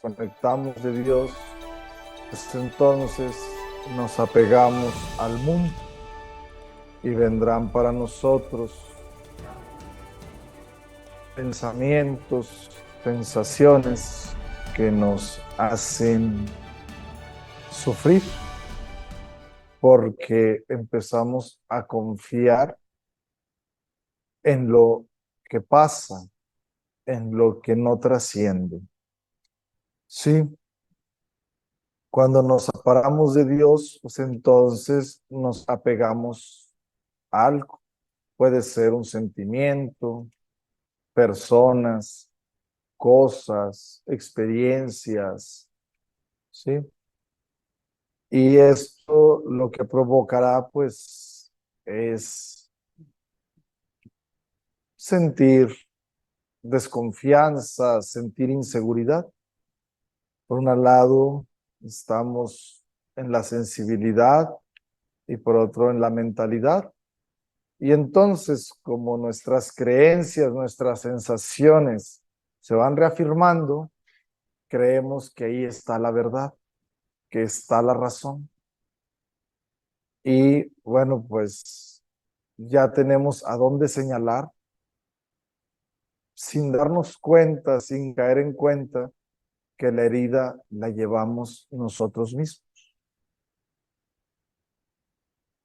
desconectamos de Dios, pues entonces nos apegamos al mundo y vendrán para nosotros pensamientos, sensaciones que nos hacen sufrir porque empezamos a confiar en lo que pasa, en lo que no trasciende. Sí, cuando nos separamos de Dios, pues entonces nos apegamos a algo. Puede ser un sentimiento, personas, cosas, experiencias, ¿sí? Y esto lo que provocará, pues, es sentir desconfianza, sentir inseguridad. Por un lado, estamos en la sensibilidad y por otro en la mentalidad. Y entonces, como nuestras creencias, nuestras sensaciones se van reafirmando, creemos que ahí está la verdad, que está la razón. Y bueno, pues ya tenemos a dónde señalar sin darnos cuenta, sin caer en cuenta que la herida la llevamos nosotros mismos.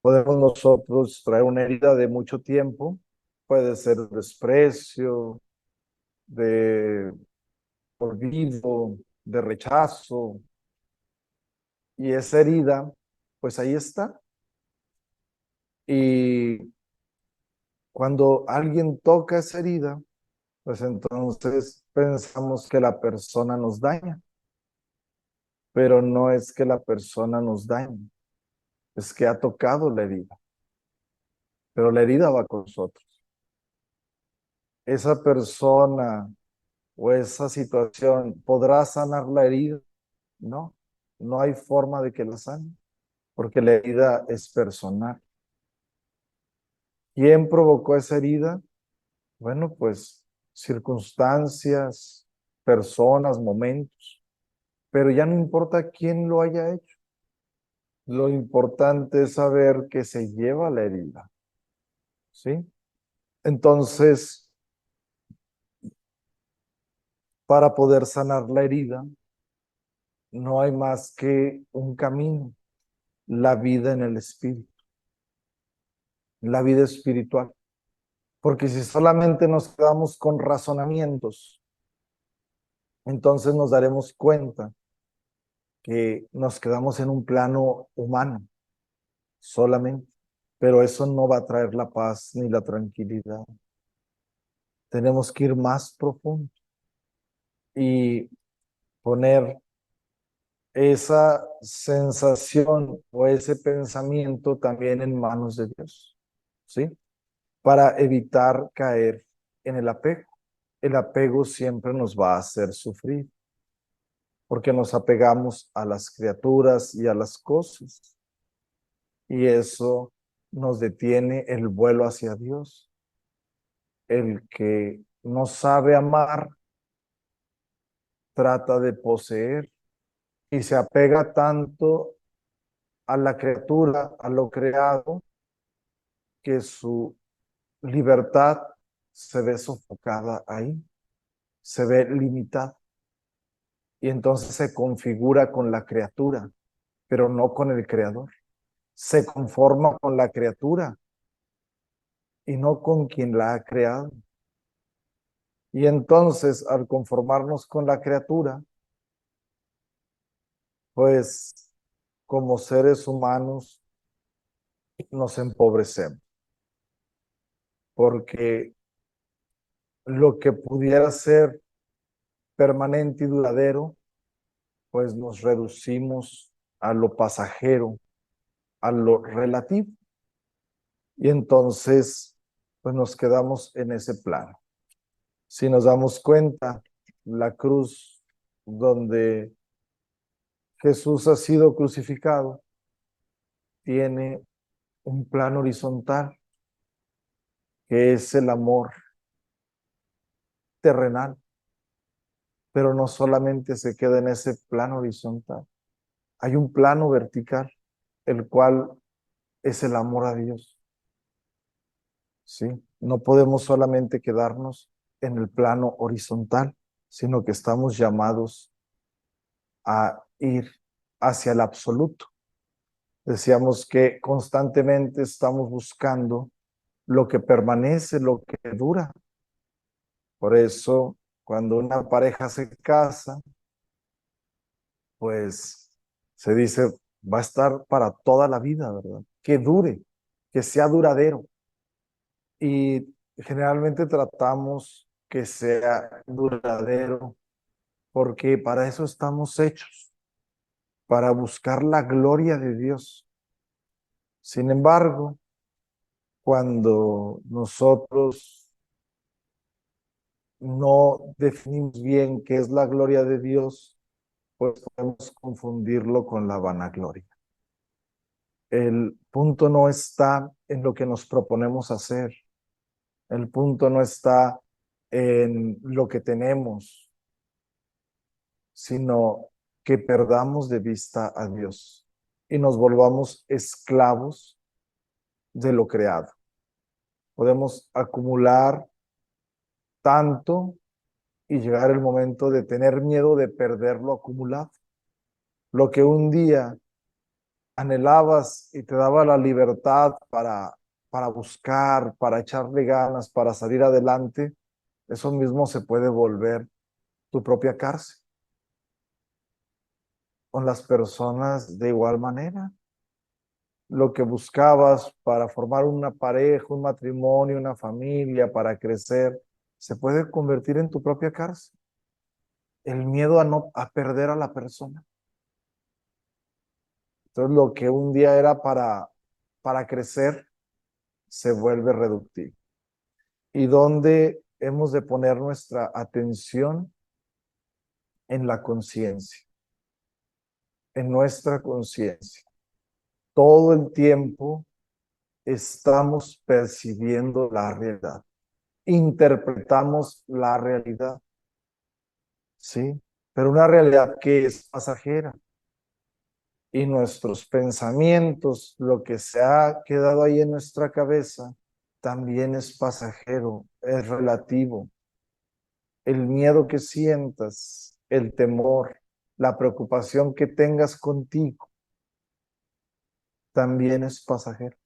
Podemos nosotros traer una herida de mucho tiempo, puede ser desprecio, de olvido, de rechazo, y esa herida, pues ahí está. Y cuando alguien toca esa herida, pues entonces pensamos que la persona nos daña, pero no es que la persona nos dañe, es que ha tocado la herida, pero la herida va con nosotros. Esa persona o esa situación podrá sanar la herida, no, no hay forma de que la sane, porque la herida es personal. ¿Quién provocó esa herida? Bueno, pues circunstancias, personas, momentos, pero ya no importa quién lo haya hecho. Lo importante es saber que se lleva la herida, ¿sí? Entonces, para poder sanar la herida, no hay más que un camino, la vida en el espíritu, la vida espiritual. Porque si solamente nos quedamos con razonamientos, entonces nos daremos cuenta que nos quedamos en un plano humano solamente, pero eso no va a traer la paz ni la tranquilidad. Tenemos que ir más profundo y poner esa sensación o ese pensamiento también en manos de Dios, ¿sí? Para evitar caer en el apego. El apego siempre nos va a hacer sufrir, porque nos apegamos a las criaturas y a las cosas, y eso nos detiene el vuelo hacia Dios. El que no sabe amar trata de poseer y se apega tanto a la criatura, a lo creado, que su libertad se ve sofocada ahí, se ve limitada. Y entonces se configura con la criatura, pero no con el creador. Se conforma con la criatura y no con quien la ha creado. Y entonces, al conformarnos con la criatura, pues como seres humanos nos empobrecemos, porque lo que pudiera ser permanente y duradero, pues nos reducimos a lo pasajero, a lo relativo. Y entonces, pues nos quedamos en ese plano. Si nos damos cuenta, la cruz donde Jesús ha sido crucificado tiene un plano horizontal, que es el amor terrenal. pero no solamente se queda en ese plano horizontal. Hay un plano vertical, el cual es el amor a Dios. ¿Sí? No podemos solamente quedarnos en el plano horizontal, sino que estamos llamados a ir hacia el absoluto. Decíamos que constantemente estamos buscando lo que permanece, lo que dura. Por eso, cuando una pareja se casa, pues se dice, va a estar para toda la vida, ¿verdad? Que dure, que sea duradero. Y generalmente tratamos que sea duradero, porque para eso estamos hechos, para buscar la gloria de Dios. Sin embargo, cuando nosotros no definimos bien qué es la gloria de Dios, pues podemos confundirlo con la vanagloria. El punto no está en lo que nos proponemos hacer. El punto no está en lo que tenemos, sino que perdamos de vista a Dios y nos volvamos esclavos de lo creado. Podemos acumular tanto y llegar el momento de tener miedo de perder lo acumulado. Lo que un día anhelabas y te daba la libertad para buscar, para echarle ganas, para salir adelante, eso mismo se puede volver tu propia cárcel. Con las personas de igual manera. Lo que buscabas para formar una pareja, un matrimonio, una familia, para crecer, se puede convertir en tu propia cárcel. El miedo a perder a la persona. Entonces, lo que un día era para crecer, se vuelve reductivo. ¿Y dónde hemos de poner nuestra atención? En la conciencia, en nuestra conciencia. Todo el tiempo estamos percibiendo la realidad, interpretamos la realidad, ¿sí? Pero una realidad que es pasajera. Y nuestros pensamientos, lo que se ha quedado ahí en nuestra cabeza, también es pasajero, es relativo. El miedo que sientas, el temor, la preocupación que tengas contigo, también es pasajero.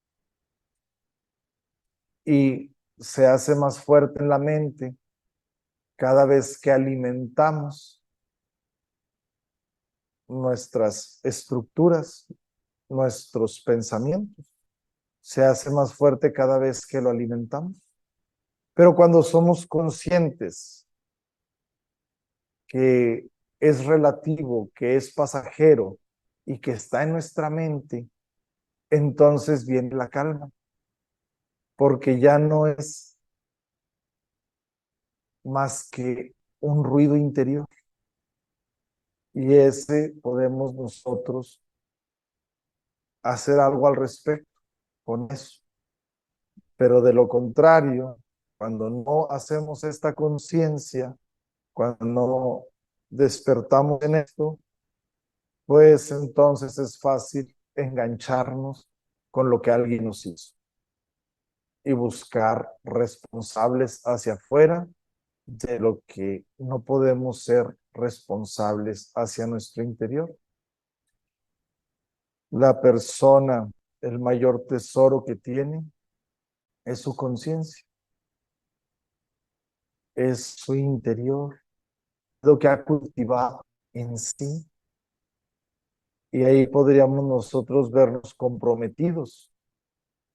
Y se hace más fuerte en la mente cada vez que alimentamos nuestras estructuras, nuestros pensamientos. Se hace más fuerte cada vez que lo alimentamos. Pero cuando somos conscientes que es relativo, que es pasajero y que está en nuestra mente, entonces viene la calma, porque ya no es más que un ruido interior. Y ese podemos nosotros hacer algo al respecto con eso. Pero de lo contrario, cuando no hacemos esta conciencia, cuando no despertamos en esto, pues entonces es fácil engancharnos con lo que alguien nos hizo y buscar responsables hacia afuera de lo que no podemos ser responsables hacia nuestro interior. La persona, el mayor tesoro que tiene es su conciencia, es su interior, lo que ha cultivado en sí. Y ahí podríamos nosotros vernos comprometidos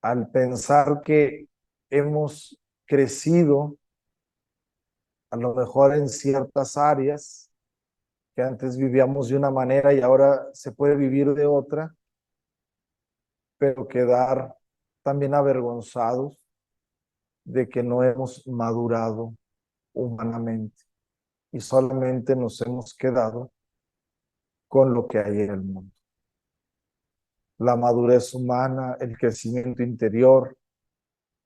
al pensar que hemos crecido a lo mejor en ciertas áreas que antes vivíamos de una manera y ahora se puede vivir de otra, pero quedar también avergonzados de que no hemos madurado humanamente y solamente nos hemos quedado con lo que hay en el mundo. La madurez humana, el crecimiento interior,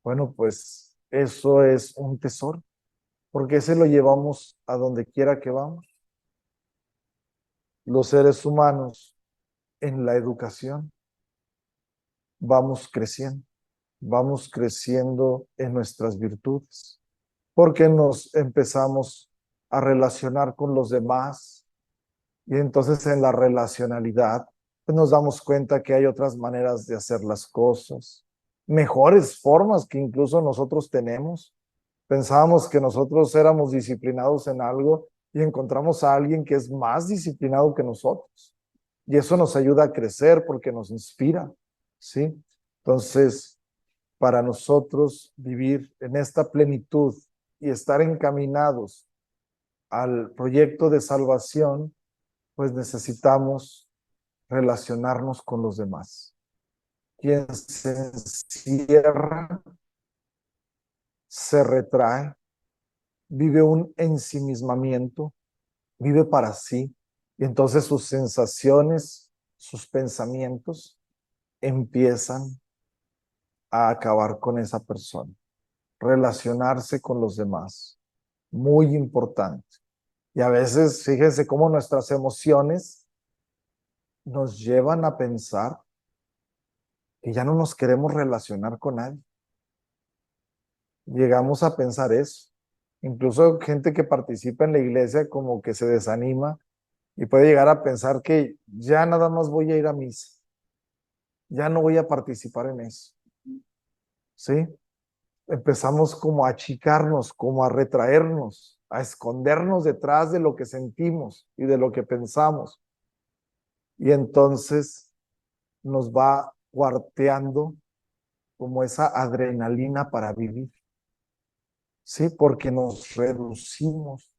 bueno, pues eso es un tesoro, porque ese lo llevamos a donde quiera que vamos. los seres humanos en la educación vamos creciendo en nuestras virtudes, porque nos empezamos a relacionar con los demás y entonces en la relacionalidad pues nos damos cuenta que hay otras maneras de hacer las cosas, mejores formas que incluso nosotros tenemos. Pensábamos que nosotros éramos disciplinados en algo y encontramos a alguien que es más disciplinado que nosotros. Y eso nos ayuda a crecer porque nos inspira, ¿sí? Entonces, para nosotros vivir en esta plenitud y estar encaminados al proyecto de salvación, pues necesitamos relacionarnos con los demás. Quien se encierra, se retrae, vive un ensimismamiento, vive para sí, y entonces sus sensaciones, sus pensamientos empiezan a acabar con esa persona. Relacionarse con los demás, muy importante. Y a veces, fíjense cómo nuestras emociones nos llevan a pensar que ya no nos queremos relacionar con nadie. Llegamos a pensar eso. Incluso gente que participa en la iglesia como que se desanima y puede llegar a pensar que ya nada más voy a ir a misa, ya no voy a participar en eso. ¿Sí? Empezamos como a achicarnos, como a retraernos, a escondernos detrás de lo que sentimos y de lo que pensamos. Y entonces nos va cuarteando como esa adrenalina para vivir. Sí, porque nos reducimos.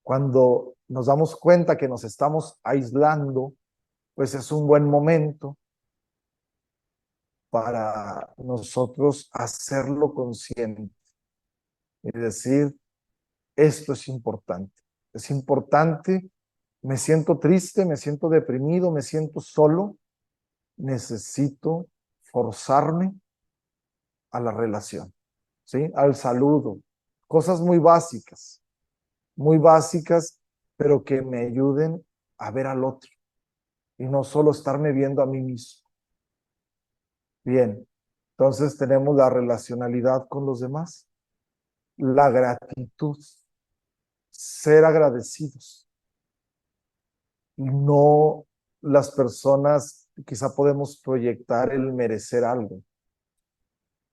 Cuando nos damos cuenta que nos estamos aislando, pues es un buen momento para nosotros hacerlo consciente y decir, esto es importante. Es importante, me siento triste, me siento deprimido, me siento solo, necesito forzarme a la relación, ¿sí? Al saludo. Cosas muy básicas, pero que me ayuden a ver al otro y no solo estarme viendo a mí mismo. Bien, entonces tenemos la relacionalidad con los demás, la gratitud, ser agradecidos. No las personas, quizá podemos proyectar el merecer algo,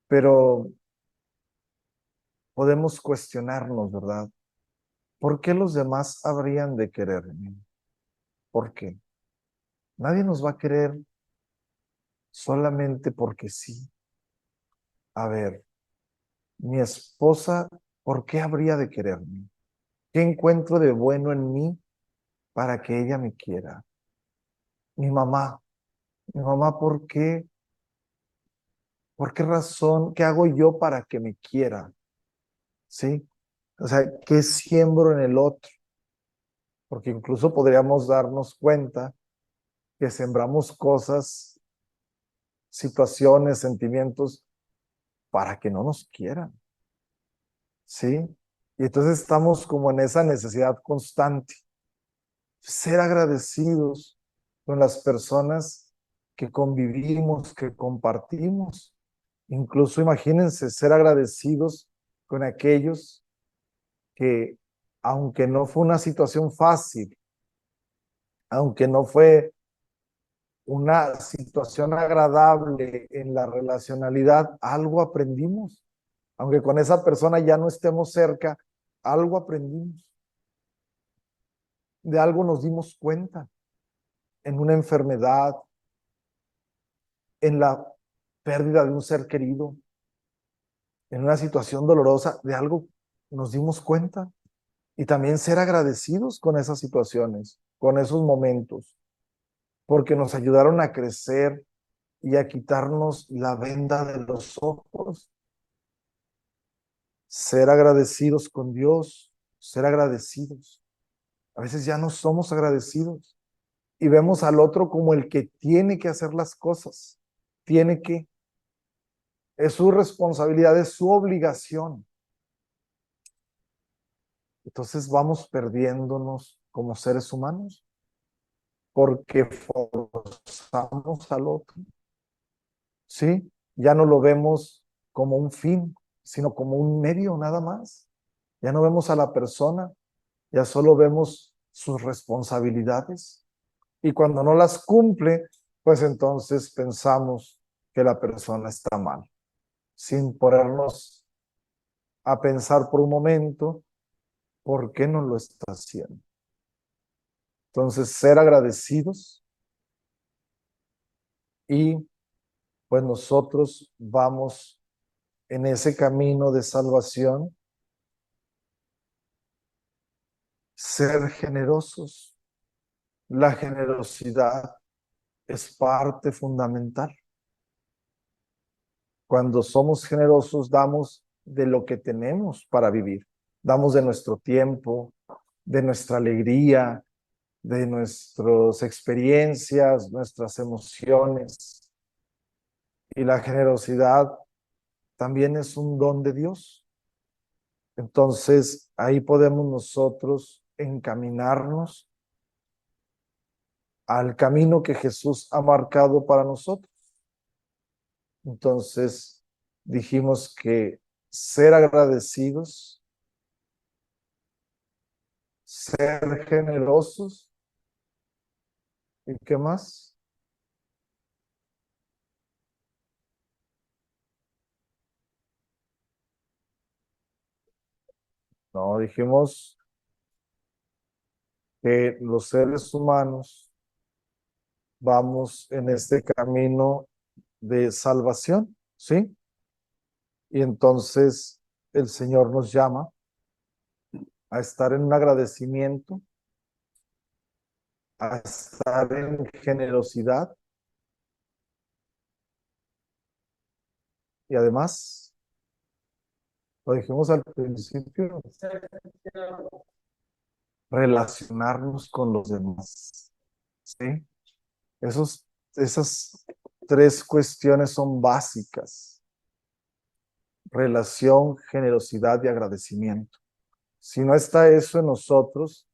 pero podemos cuestionarnos, ¿verdad? ¿Por qué los demás habrían de quererme? ¿Por qué? Nadie nos va a querer solamente porque sí. A ver, mi esposa, ¿por qué habría de quererme? ¿Qué encuentro de bueno en mí para que ella me quiera? Mi mamá, ¿por qué? ¿Por qué razón? ¿Qué hago yo para que me quiera? ¿Sí? O sea, ¿qué siembro en el otro? Porque incluso podríamos darnos cuenta que sembramos cosas, situaciones, sentimientos para que no nos quieran. ¿Sí? Y entonces estamos como en esa necesidad constante. Ser agradecidos con las personas que convivimos, que compartimos. Incluso imagínense ser agradecidos con aquellos que, aunque no fue una situación fácil, aunque no fue una situación agradable en la relacionalidad, algo aprendimos. Aunque con esa persona ya no estemos cerca, algo aprendimos. De algo nos dimos cuenta en una enfermedad, en la pérdida de un ser querido, en una situación dolorosa, de algo nos dimos cuenta. Y también ser agradecidos con esas situaciones, con esos momentos, porque nos ayudaron a crecer y a quitarnos la venda de los ojos. Ser agradecidos con Dios, ser agradecidos. A veces ya no somos agradecidos y vemos al otro como el que tiene que hacer las cosas. Tiene que. Es su responsabilidad, es su obligación. Entonces vamos perdiéndonos como seres humanos. porque forzamos al otro, ¿sí? Ya no lo vemos como un fin, sino como un medio nada más. Ya no vemos a la persona, ya solo vemos sus responsabilidades. Y cuando no las cumple, pues entonces pensamos que la persona está mal, sin ponernos a pensar por un momento por qué no lo está haciendo. Entonces, ser agradecidos y pues nosotros vamos en ese camino de salvación, ser generosos. La generosidad es parte fundamental. Cuando somos generosos, damos de lo que tenemos para vivir. Damos de nuestro tiempo, de nuestra alegría, de nuestras experiencias, nuestras emociones. Y la generosidad también es un don de Dios. Entonces, ahí podemos nosotros encaminarnos al camino que Jesús ha marcado para nosotros. Entonces, dijimos que ser agradecidos, ser generosos, ¿y qué más? No, dijimos que los seres humanos vamos en este camino de salvación, ¿sí? Y entonces el Señor nos llama a estar en un agradecimiento, a estar en generosidad y además, lo dijimos al principio, relacionarnos con los demás, ¿sí? Esas tres cuestiones son básicas: relación, generosidad y agradecimiento. Si no está eso en nosotros,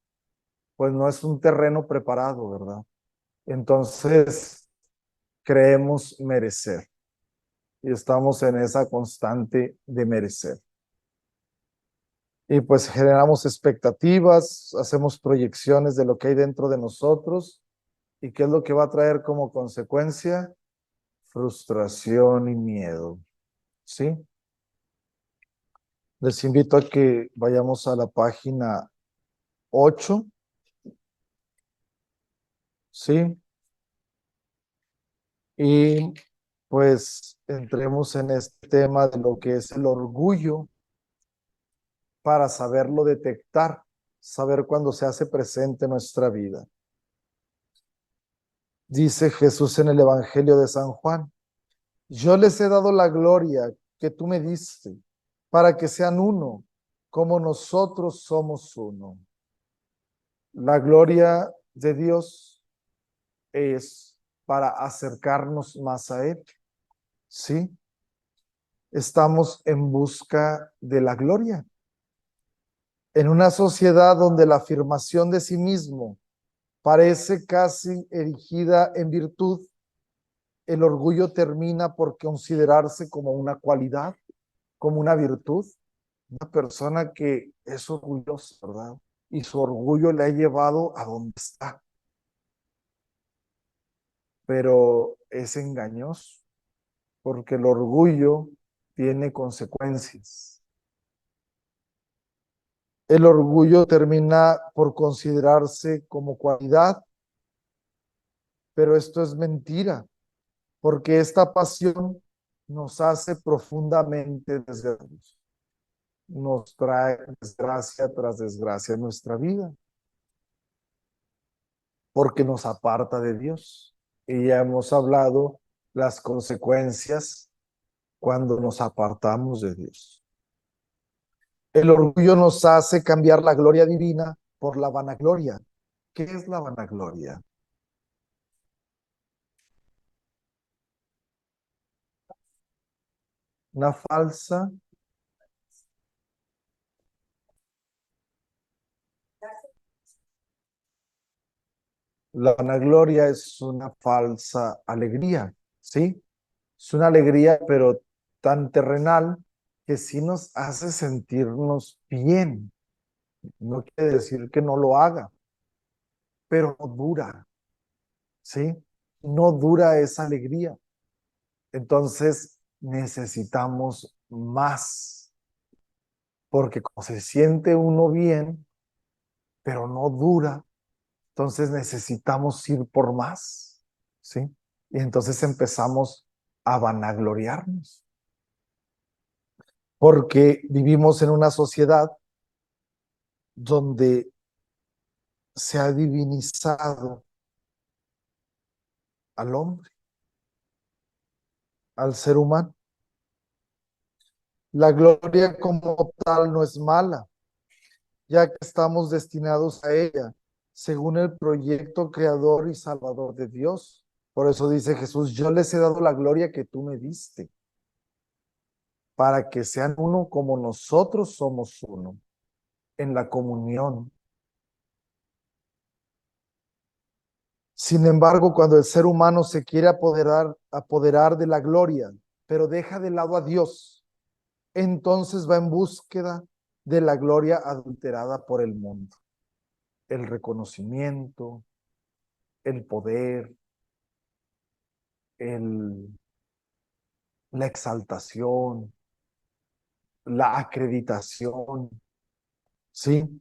pues no es un terreno preparado, ¿verdad? Entonces, creemos merecer y estamos en esa constante de merecer. Y pues generamos expectativas, hacemos proyecciones de lo que hay dentro de nosotros y qué es lo que va a traer como consecuencia: frustración y miedo, ¿sí? Les invito a que vayamos a la página 8, ¿sí? Y pues entremos en este tema de lo que es el orgullo para saberlo detectar, saber cuándo se hace presente en nuestra vida. Dice Jesús en el Evangelio de San Juan: yo les he dado la gloria que tú me diste, para que sean uno, como nosotros somos uno. La gloria de Dios es para acercarnos más a Él, ¿sí? Estamos en busca de la gloria. En una sociedad donde la afirmación de sí mismo parece casi erigida en virtud, el orgullo termina por considerarse como una cualidad, como una virtud. Una persona que es orgullosa, ¿verdad? Y su orgullo le ha llevado a donde está, pero es engañoso, porque el orgullo tiene consecuencias. El orgullo termina por considerarse como cualidad, pero esto es mentira, porque esta pasión nos hace profundamente desgraciados. Nos trae desgracia tras desgracia en nuestra vida, porque nos aparta de Dios. Y ya hemos hablado las consecuencias cuando nos apartamos de Dios. El orgullo nos hace cambiar la gloria divina por la vanagloria. ¿Qué es la vanagloria? Una falsa La vanagloria es una falsa alegría, ¿sí? Es una alegría, pero tan terrenal que sí nos hace sentirnos bien. No quiere decir que no lo haga, pero no dura, ¿sí? No dura esa alegría. Entonces necesitamos más, porque como se siente uno bien, pero no dura, entonces necesitamos ir por más, ¿sí? Y entonces empezamos a vanagloriarnos, porque vivimos en una sociedad donde se ha divinizado al hombre, al ser humano. La gloria como tal no es mala, ya que estamos destinados a ella, según el proyecto creador y salvador de Dios. Por eso dice Jesús, yo les he dado la gloria que tú me diste, para que sean uno como nosotros somos uno, en la comunión. Sin embargo, cuando el ser humano se quiere apoderar de la gloria, pero deja de lado a Dios, entonces va en búsqueda de la gloria adulterada por el mundo, el reconocimiento, el poder, el, la exaltación, la acreditación, ¿sí?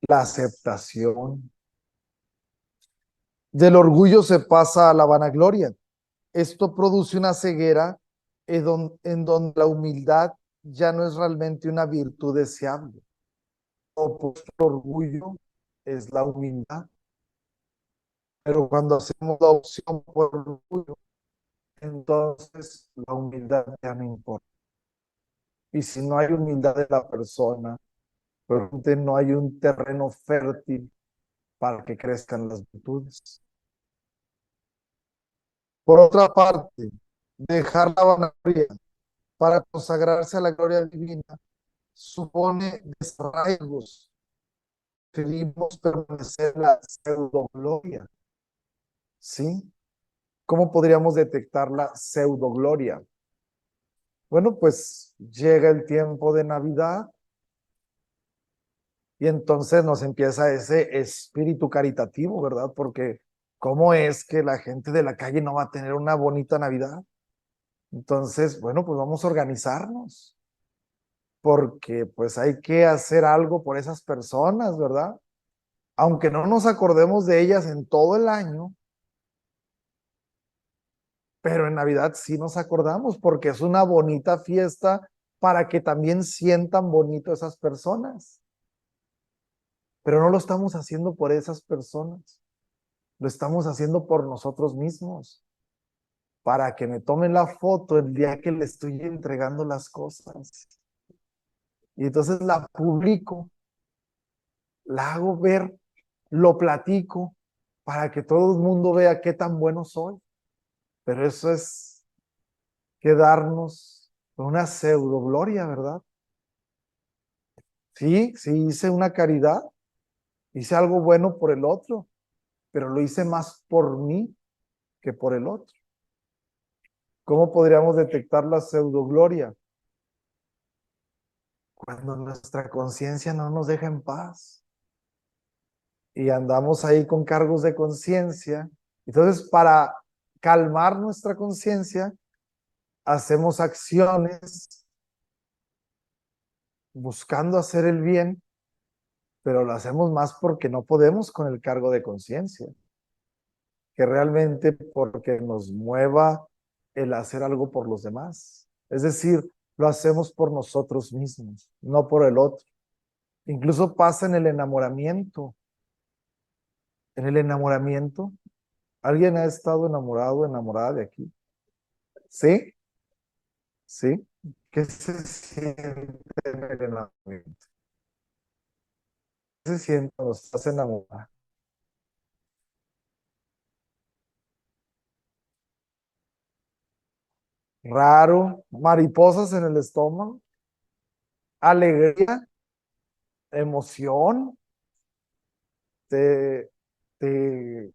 La aceptación. Del orgullo se pasa a la vanagloria. Esto produce una ceguera en donde la humildad ya no es realmente una virtud deseable. Opuesto al orgullo es la humildad. Pero cuando hacemos la opción por orgullo, entonces la humildad ya no importa. Y si no hay humildad de la persona, pues no hay un terreno fértil para que crezcan las virtudes. Por otra parte, dejar la vanagloria para consagrarse a la gloria divina supone desarraigos. Preferimos permanecer en la pseudogloria, ¿sí? ¿Cómo podríamos detectar la pseudogloria? Bueno, pues llega el tiempo de Navidad y entonces nos empieza ese espíritu caritativo, ¿verdad? Porque ¿cómo es que la gente de la calle no va a tener una bonita Navidad? Entonces, bueno, pues vamos a organizarnos, porque pues hay que hacer algo por esas personas, ¿verdad? Aunque no nos acordemos de ellas en todo el año, pero en Navidad sí nos acordamos, porque es una bonita fiesta para que también sientan bonito esas personas. Pero no lo estamos haciendo por esas personas, lo estamos haciendo por nosotros mismos, para que me tomen la foto el día que le estoy entregando las cosas. Y entonces la publico, la hago ver, lo platico, para que todo el mundo vea qué tan bueno soy. Pero eso es quedarnos con una pseudo gloria, ¿verdad? Sí, sí hice una caridad, hice algo bueno por el otro, pero lo hice más por mí que por el otro. ¿Cómo podríamos detectar la pseudogloria? Cuando nuestra conciencia no nos deja en paz y andamos ahí con cargos de conciencia. Entonces, para calmar nuestra conciencia, hacemos acciones buscando hacer el bien, pero lo hacemos más porque no podemos con el cargo de conciencia, que realmente porque nos mueva el hacer algo por los demás. Es decir, lo hacemos por nosotros mismos, no por el otro. Incluso pasa en el enamoramiento. En el enamoramiento, ¿alguien ha estado enamorado o enamorada de aquí? ¿Sí? ¿Sí? ¿Qué se siente en el enamoramiento? ¿Qué se siente cuando estás enamorada? Raro, mariposas en el estómago, alegría, emoción, te, te,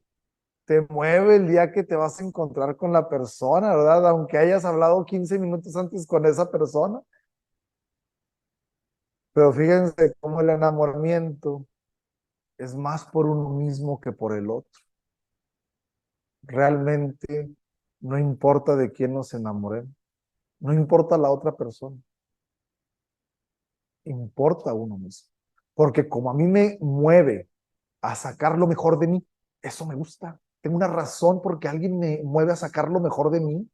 te mueve el día que te vas a encontrar con la persona, ¿verdad? Aunque hayas hablado 15 minutos antes con esa persona. Pero fíjense cómo el enamoramiento es más por uno mismo que por el otro. Realmente no importa de quién nos enamoremos, no importa la otra persona, importa uno mismo. Porque como a mí me mueve a sacar lo mejor de mí, eso me gusta. Tengo una razón porque alguien me mueve a sacar lo mejor de mí.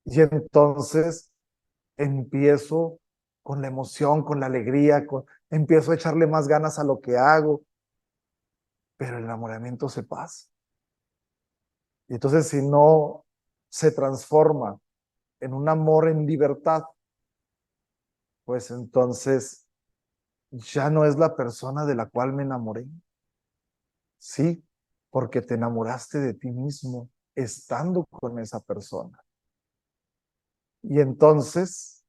Y entonces empiezo con la emoción, con la alegría, empiezo a echarle más ganas a lo que hago, pero el enamoramiento se pasa. Y entonces si no se transforma en un amor en libertad, pues entonces ya no es la persona de la cual me enamoré. Sí, porque te enamoraste de ti mismo estando con esa persona. Y entonces,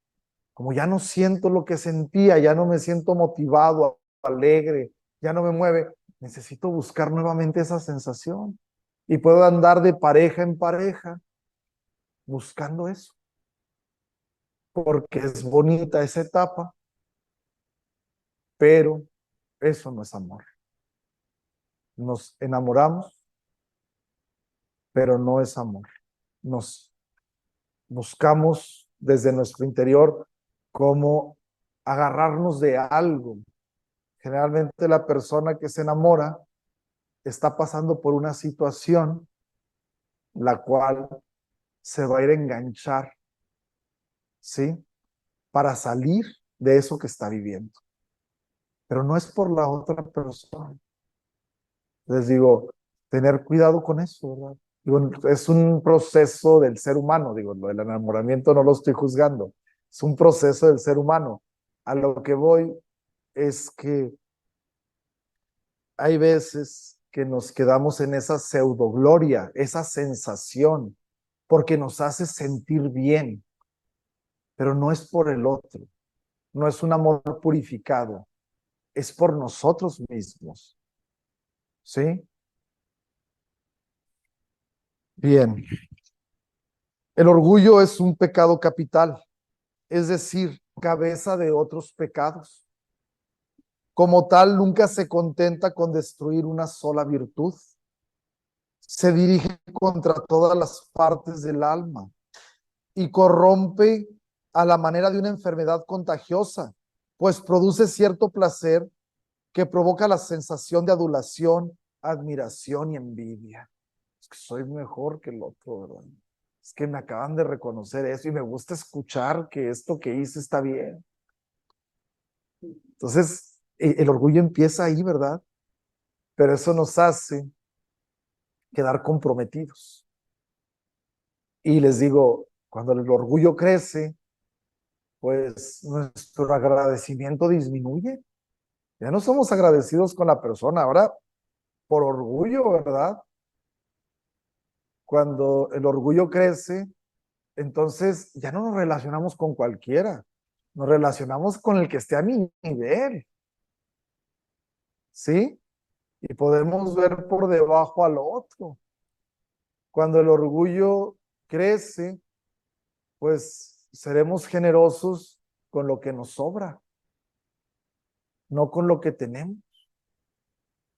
como ya no siento lo que sentía, ya no me siento motivado, alegre, ya no me mueve, necesito buscar nuevamente esa sensación. Y puedo andar de pareja en pareja buscando eso, porque es bonita esa etapa, pero eso no es amor. Nos enamoramos, pero no es amor. Nos buscamos desde nuestro interior cómo agarrarnos de algo. Generalmente la persona que se enamora está pasando por una situación la cual se va a ir a enganchar, ¿sí? Para salir de eso que está viviendo. Pero no es por la otra persona. Les digo, tener cuidado con eso, ¿verdad? Digo, es un proceso del ser humano, digo, lo del enamoramiento no lo estoy juzgando, es un proceso del ser humano. A lo que voy es que hay veces que nos quedamos en esa pseudogloria, esa sensación, porque nos hace sentir bien, pero no es por el otro, no es un amor purificado, es por nosotros mismos, ¿sí? Bien, el orgullo es un pecado capital, es decir, cabeza de otros pecados. Como tal, nunca se contenta con destruir una sola virtud. Se dirige contra todas las partes del alma y corrompe a la manera de una enfermedad contagiosa, pues produce cierto placer que provoca la sensación de adulación, admiración y envidia. Es que soy mejor que el otro, ¿verdad? Es que me acaban de reconocer eso y me gusta escuchar que esto que hice está bien. Entonces, el orgullo empieza ahí, ¿verdad? Pero eso nos hace quedar comprometidos. Y les digo, cuando el orgullo crece, pues nuestro agradecimiento disminuye. Ya no somos agradecidos con la persona, ahora por orgullo, ¿verdad? Cuando el orgullo crece, entonces ya no nos relacionamos con cualquiera, nos relacionamos con el que esté a mi nivel, ¿sí? Y podemos ver por debajo al otro. Cuando el orgullo crece, pues seremos generosos con lo que nos sobra, no con lo que tenemos.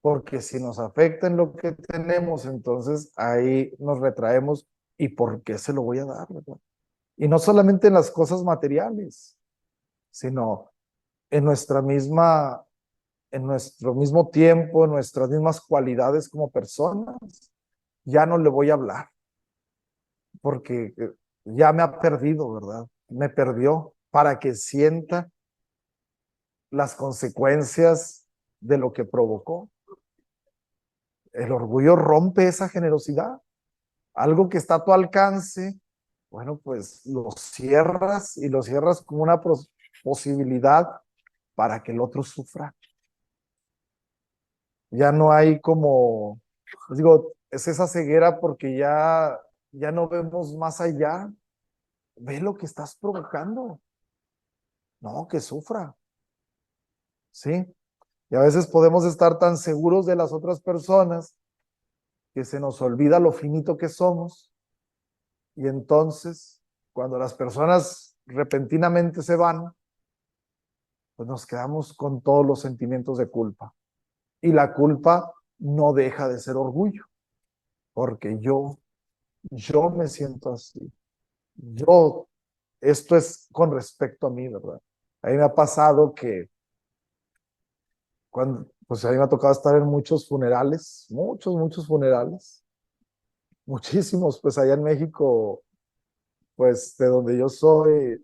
Porque si nos afecta en lo que tenemos, entonces ahí nos retraemos. ¿Y por qué se lo voy a dar, verdad? Y no solamente en las cosas materiales, sino en en nuestro mismo tiempo, en nuestras mismas cualidades como personas. Ya no le voy a hablar, porque ya me ha perdido, ¿verdad? Me perdió para que sienta las consecuencias de lo que provocó. El orgullo rompe esa generosidad. Algo que está a tu alcance, bueno, pues lo cierras y lo cierras como una posibilidad para que el otro sufra. Ya no hay como, pues digo, es esa ceguera porque ya no vemos más allá. Ve lo que estás provocando. No, que sufra, ¿sí? Y a veces podemos estar tan seguros de las otras personas que se nos olvida lo finito que somos. Y entonces, cuando las personas repentinamente se van, pues nos quedamos con todos los sentimientos de culpa. Y la culpa no deja de ser orgullo, porque yo me siento así. Yo, esto es con respecto a mí, ¿verdad? A mí me ha pasado que pues a mí me ha tocado estar en muchos funerales, muchos funerales, muchísimos, pues allá en México, pues de donde yo soy,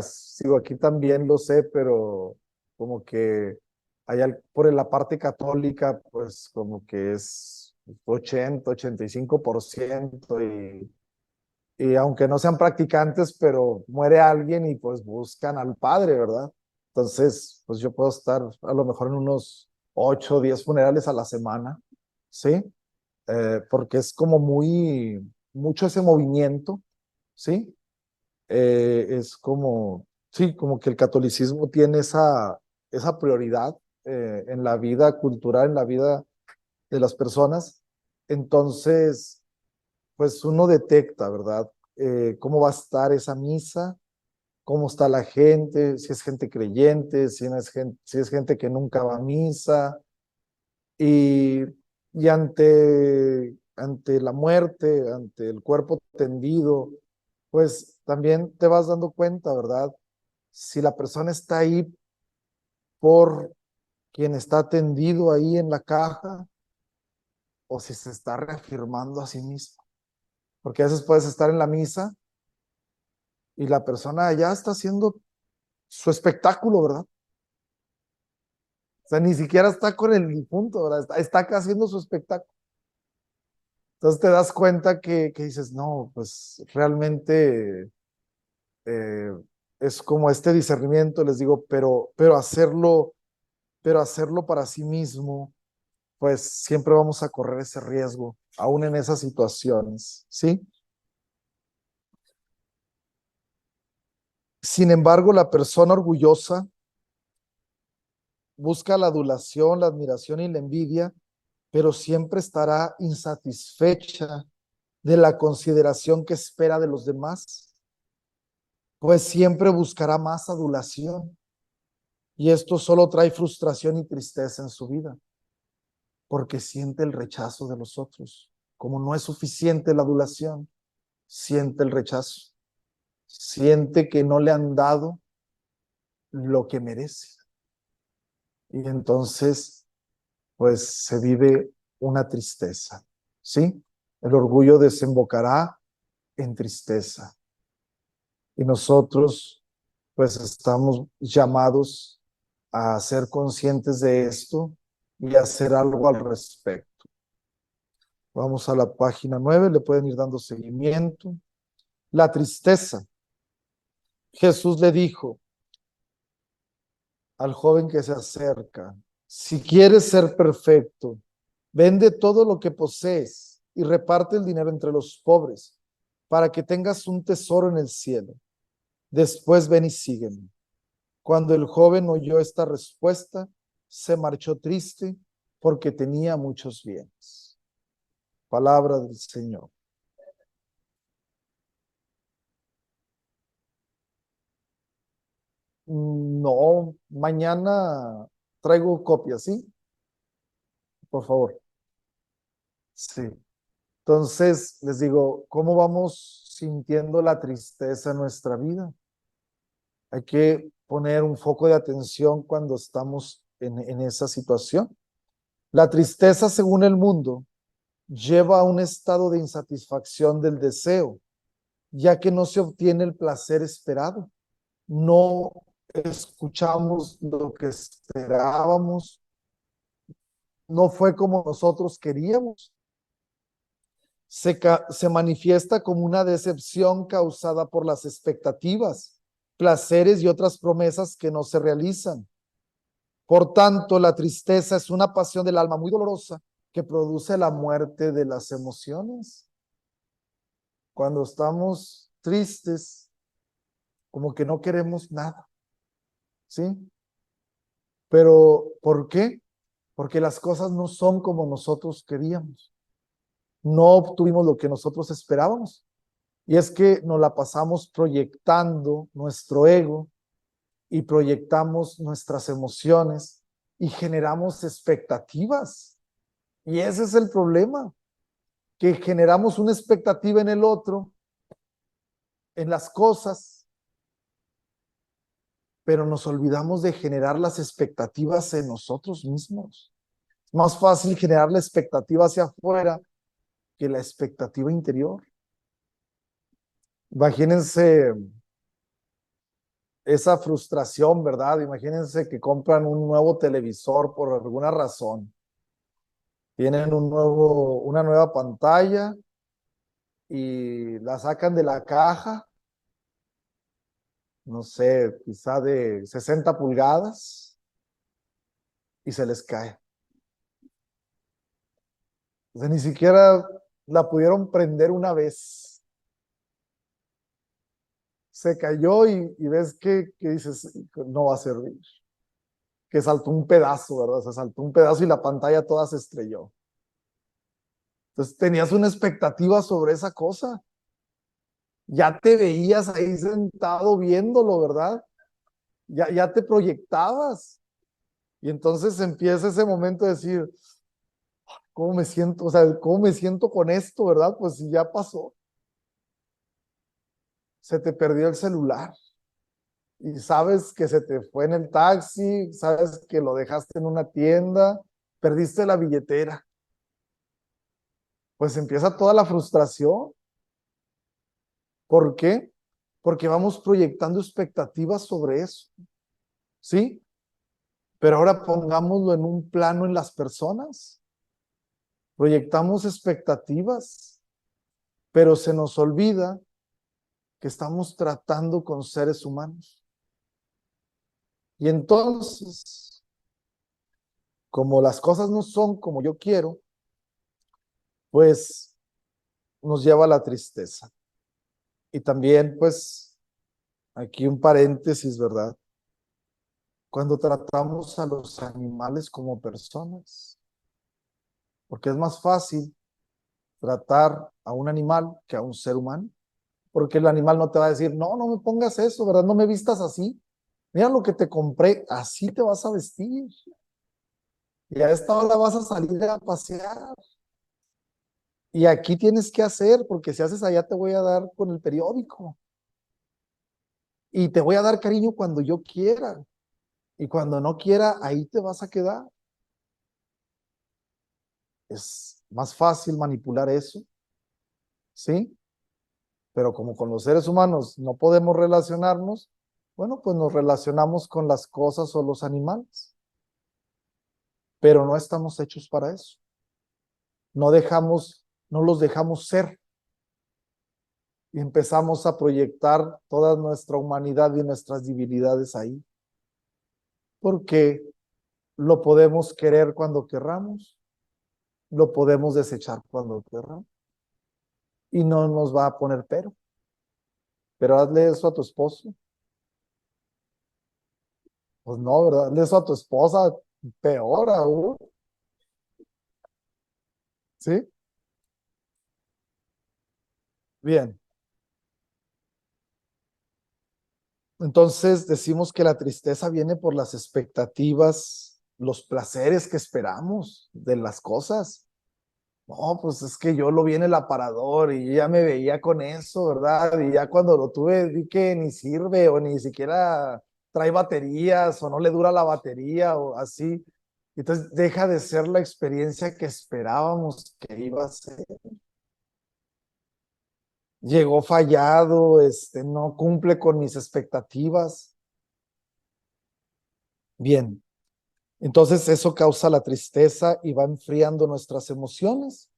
sigo aquí también lo sé, pero como que allá por la parte católica, pues como que es 85%, y aunque no sean practicantes, pero muere alguien y pues buscan al padre, ¿verdad? Entonces, pues yo puedo estar a lo mejor en unos 8 o 10 funerales a la semana, ¿sí? Porque es como mucho ese movimiento, ¿sí? Es como, sí, como que el catolicismo tiene esa prioridad en la vida cultural, en la vida de las personas. Entonces, pues uno detecta, ¿verdad? Cómo va a estar esa misa, cómo está la gente, si es gente creyente, si es gente que nunca va a misa, y, y ante la muerte, ante el cuerpo tendido, pues también te vas dando cuenta, ¿verdad? Si la persona está ahí por quien está tendido ahí en la caja o si se está reafirmando a sí mismo. Porque a veces puedes estar en la misa y la persona ya está haciendo su espectáculo, ¿verdad? O sea, ni siquiera está con el difunto, ¿verdad? Está acá haciendo su espectáculo. Entonces te das cuenta que dices, no, pues realmente eh, es como este discernimiento, les digo, pero hacerlo para sí mismo, pues siempre vamos a correr ese riesgo, aún en esas situaciones, ¿sí? Sin embargo, la persona orgullosa busca la adulación, la admiración y la envidia, pero siempre estará insatisfecha de la consideración que espera de los demás, pues siempre buscará más adulación. Y esto solo trae frustración y tristeza en su vida, porque siente el rechazo de los otros. Como no es suficiente la adulación, siente el rechazo, siente que no le han dado lo que merece. Y entonces, pues se vive una tristeza, ¿sí? El orgullo desembocará en tristeza. Y nosotros, pues estamos llamados a ser conscientes de esto y hacer algo al respecto. Vamos a la página 9, le pueden ir dando seguimiento. La tristeza. Jesús le dijo al joven que se acerca, si quieres ser perfecto, vende todo lo que posees y reparte el dinero entre los pobres para que tengas un tesoro en el cielo. Después ven y sígueme. Cuando el joven oyó esta respuesta, se marchó triste porque tenía muchos bienes. Palabra del Señor. No, mañana traigo copias, ¿sí? Por favor. Sí. Entonces, les digo, ¿cómo vamos sintiendo la tristeza en nuestra vida? Hay que poner un foco de atención cuando estamos en esa situación. La tristeza, según el mundo, lleva a un estado de insatisfacción del deseo, ya que no se obtiene el placer esperado. No escuchamos lo que esperábamos, no fue como nosotros queríamos. Se manifiesta como una decepción causada por las expectativas, placeres y otras promesas que no se realizan. Por tanto, la tristeza es una pasión del alma muy dolorosa que produce la muerte de las emociones. Cuando estamos tristes, como que no queremos nada, ¿sí? Pero, ¿por qué? Porque las cosas no son como nosotros queríamos. No obtuvimos lo que nosotros esperábamos. Y es que nos la pasamos proyectando nuestro ego y proyectamos nuestras emociones y generamos expectativas. Y ese es el problema, que generamos una expectativa en el otro, en las cosas, pero nos olvidamos de generar las expectativas en nosotros mismos. Es más fácil generar la expectativa hacia afuera que la expectativa interior. Imagínense esa frustración, ¿verdad? Imagínense que compran un nuevo televisor por alguna razón. Tienen una nueva pantalla y la sacan de la caja, no sé, quizá de 60 pulgadas y se les cae. O sea, ni siquiera la pudieron prender una vez. Se cayó y ves que dices, no va a servir. Que saltó un pedazo, ¿verdad? Se saltó un pedazo y la pantalla toda se estrelló. Entonces tenías una expectativa sobre esa cosa. Ya te veías ahí sentado viéndolo, ¿verdad? Ya te proyectabas. Y entonces empieza ese momento de decir, ¿cómo me siento? O sea, ¿cómo me siento con esto, verdad? Pues si ya pasó. Se te perdió el celular y sabes que se te fue en el taxi, sabes que lo dejaste en una tienda, perdiste la billetera. Pues empieza toda la frustración. ¿Por qué? Porque vamos proyectando expectativas sobre eso, ¿sí? Pero ahora pongámoslo en un plano en las personas. Proyectamos expectativas, pero se nos olvida que estamos tratando con seres humanos. Y entonces, como las cosas no son como yo quiero, pues nos lleva a la tristeza. Y también, pues, aquí un paréntesis, ¿verdad? Cuando tratamos a los animales como personas, porque es más fácil tratar a un animal que a un ser humano, porque el animal no te va a decir, no, no me pongas eso, ¿verdad? No me vistas así. Mira lo que te compré, así te vas a vestir. Y a esta hora vas a salir a pasear. Y aquí tienes que hacer, porque si haces allá te voy a dar con el periódico. Y te voy a dar cariño cuando yo quiera. Y cuando no quiera, ahí te vas a quedar. Es más fácil manipular eso, ¿sí? Pero como con los seres humanos no podemos relacionarnos, bueno, pues nos relacionamos con las cosas o los animales. Pero no estamos hechos para eso. No los dejamos ser. Y empezamos a proyectar toda nuestra humanidad y nuestras debilidades ahí. Porque lo podemos querer cuando querramos, lo podemos desechar cuando querramos. Y no nos va a poner pero hazle eso a tu esposo. Pues no, ¿verdad? Hazle eso a tu esposa, peor aún, ¿sí? Bien, entonces decimos que la tristeza viene por las expectativas, los placeres que esperamos de las cosas. No, pues es que yo lo vi en el aparador y yo ya me veía con eso, ¿verdad? Y ya cuando lo tuve vi que ni sirve o ni siquiera trae baterías o no le dura la batería o así. Entonces deja de ser la experiencia que esperábamos que iba a ser. Llegó fallado, no cumple con mis expectativas. Bien, entonces eso causa la tristeza y va enfriando nuestras emociones.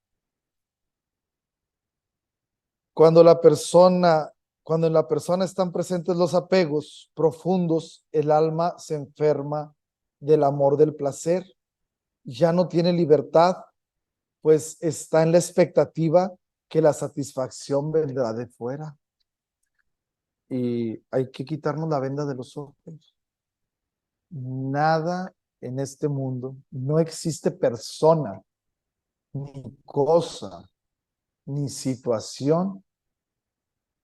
Cuando la persona, cuando en la persona están presentes los apegos profundos, el alma se enferma del amor del placer, ya no tiene libertad, pues está en la expectativa que la satisfacción vendrá de fuera. Y hay que quitarnos la venda de los ojos. Nada en este mundo, no existe persona, ni cosa, ni situación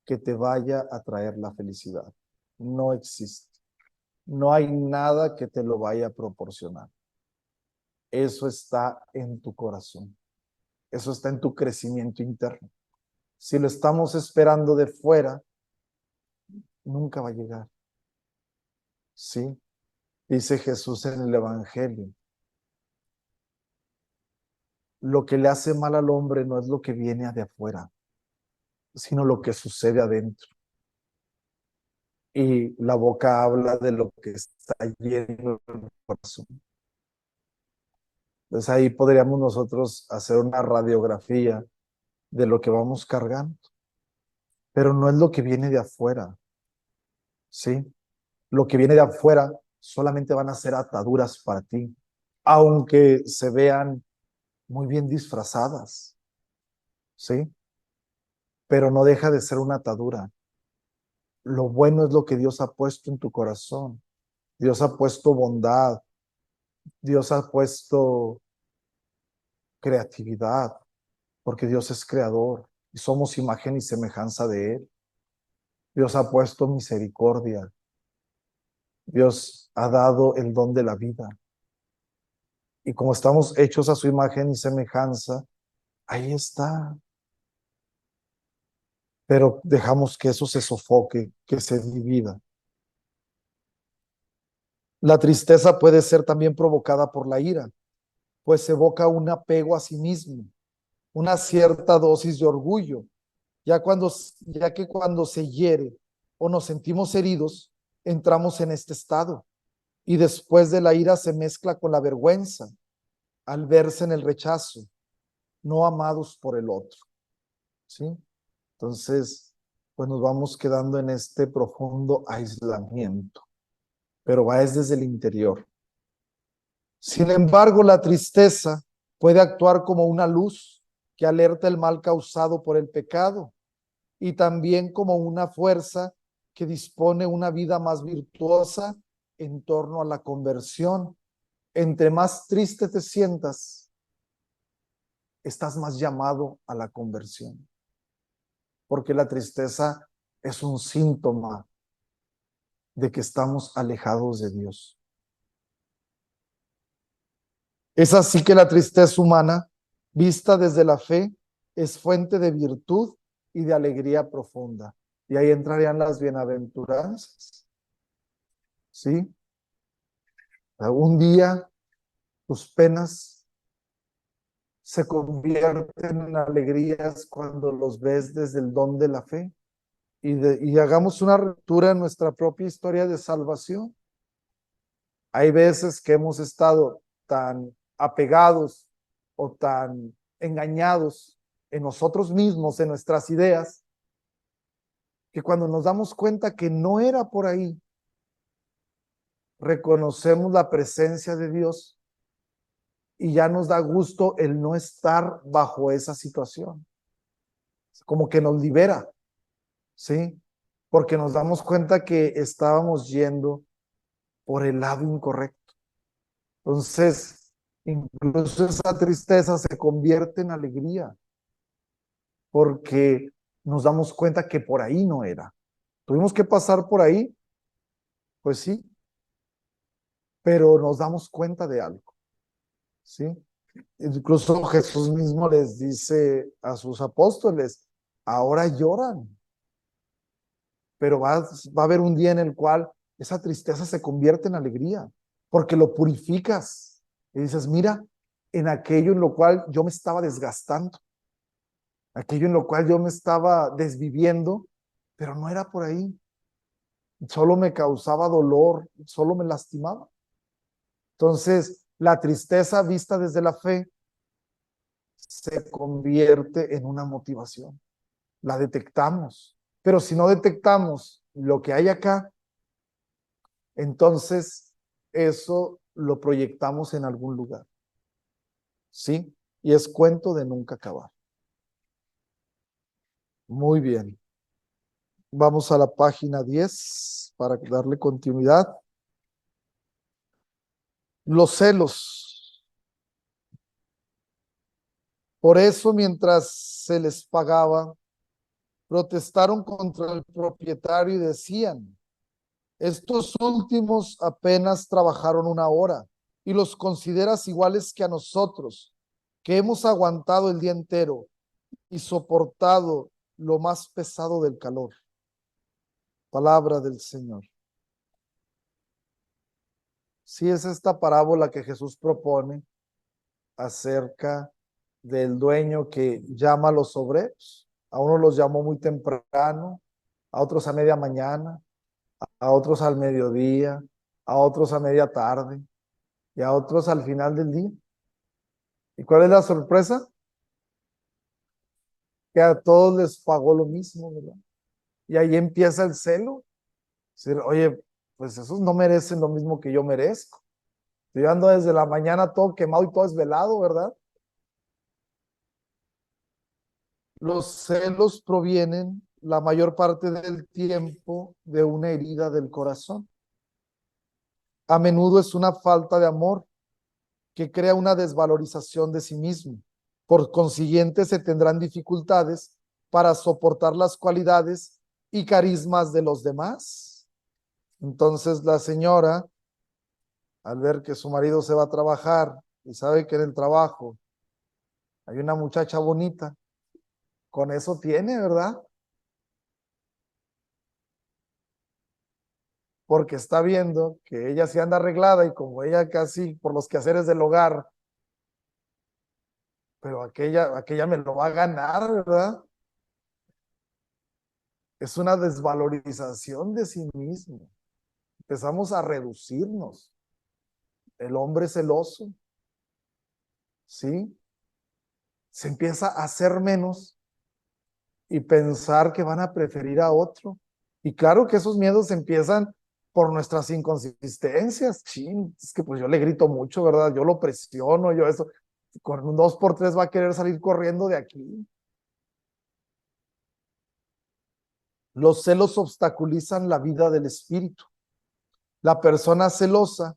que te vaya a traer la felicidad. No existe. No hay nada que te lo vaya a proporcionar. Eso está en tu corazón. Eso está en tu crecimiento interno. Si lo estamos esperando de fuera, nunca va a llegar. ¿Sí? Dice Jesús en el Evangelio. Lo que le hace mal al hombre no es lo que viene de afuera, sino lo que sucede adentro. Y la boca habla de lo que está lleno el corazón. Entonces ahí podríamos nosotros hacer una radiografía de lo que vamos cargando. Pero no es lo que viene de afuera, ¿sí? Lo que viene de afuera solamente van a ser ataduras para ti, aunque se vean muy bien disfrazadas, ¿sí? Pero no deja de ser una atadura. Lo bueno es lo que Dios ha puesto en tu corazón. Dios ha puesto bondad, Dios ha puesto creatividad, porque Dios es creador y somos imagen y semejanza de Él. Dios ha puesto misericordia. Dios ha dado el don de la vida. Y como estamos hechos a su imagen y semejanza, ahí está. Pero dejamos que eso se sofoque, que se divida. La tristeza puede ser también provocada por la ira, pues evoca un apego a sí mismo, una cierta dosis de orgullo, ya que cuando se hiere o nos sentimos heridos, entramos en este estado. Y después de la ira se mezcla con la vergüenza, al verse en el rechazo, no amados por el otro. ¿Sí? Entonces, pues nos vamos quedando en este profundo aislamiento, pero va desde el interior. Sin embargo, la tristeza puede actuar como una luz que alerta el mal causado por el pecado y también como una fuerza que dispone una vida más virtuosa en torno a la conversión. Entre más triste te sientas, estás más llamado a la conversión, porque la tristeza es un síntoma de que estamos alejados de Dios. Es así que la tristeza humana, vista desde la fe, es fuente de virtud y de alegría profunda. Y ahí entrarían las bienaventuranzas. ¿Sí? Un día tus penas se convierten en alegrías cuando los ves desde el don de la fe. Y hagamos una lectura en nuestra propia historia de salvación. Hay veces que hemos estado tan apegados o tan engañados en nosotros mismos, en nuestras ideas, que cuando nos damos cuenta que no era por ahí, reconocemos la presencia de Dios y ya nos da gusto el no estar bajo esa situación. Como que nos libera, ¿sí? Porque nos damos cuenta que estábamos yendo por el lado incorrecto. Entonces, incluso esa tristeza se convierte en alegría, porque nos damos cuenta que por ahí no era. Tuvimos que pasar por ahí, pues sí, pero nos damos cuenta de algo, ¿sí? Incluso Jesús mismo les dice a sus apóstoles, ahora lloran, pero va a haber un día en el cual esa tristeza se convierte en alegría, porque lo purificas y dices, mira, en aquello en lo cual yo me estaba desgastando, aquello en lo cual yo me estaba desviviendo, pero no era por ahí, solo me causaba dolor, solo me lastimaba. Entonces, la tristeza vista desde la fe se convierte en una motivación. La detectamos, pero si no detectamos lo que hay acá, entonces eso lo proyectamos en algún lugar. ¿Sí? Y es cuento de nunca acabar. Muy bien. Vamos a la página 10 para darle continuidad. Los celos. Por eso, mientras se les pagaba, protestaron contra el propietario y decían: estos últimos apenas trabajaron una hora y los consideras iguales que a nosotros, que hemos aguantado el día entero y soportado lo más pesado del calor. Palabra del Señor. Sí, es esta parábola que Jesús propone acerca del dueño que llama a los obreros. A unos los llamó muy temprano, a otros a media mañana, a otros al mediodía, a otros a media tarde y a otros al final del día. ¿Y cuál es la sorpresa? Que a todos les pagó lo mismo, ¿verdad? Y ahí empieza el celo. Decir, oye, pues esos no merecen lo mismo que yo merezco. Yo ando desde la mañana todo quemado y todo desvelado, ¿verdad? Los celos provienen la mayor parte del tiempo de una herida del corazón. A menudo es una falta de amor que crea una desvalorización de sí mismo. Por consiguiente, se tendrán dificultades para soportar las cualidades y carismas de los demás. Entonces la señora, al ver que su marido se va a trabajar y sabe que en el trabajo hay una muchacha bonita, con eso tiene, ¿verdad? Porque está viendo que ella se anda arreglada y como ella casi por los quehaceres del hogar, pero aquella me lo va a ganar, ¿verdad? Es una desvalorización de sí mismo. Empezamos a reducirnos. El hombre celoso, ¿sí? Se empieza a hacer menos y pensar que van a preferir a otro. Y claro que esos miedos empiezan por nuestras inconsistencias. Chin, es que pues yo le grito mucho, ¿verdad? Yo lo presiono, yo eso. Con un 2x3 va a querer salir corriendo de aquí. Los celos obstaculizan la vida del espíritu. La persona celosa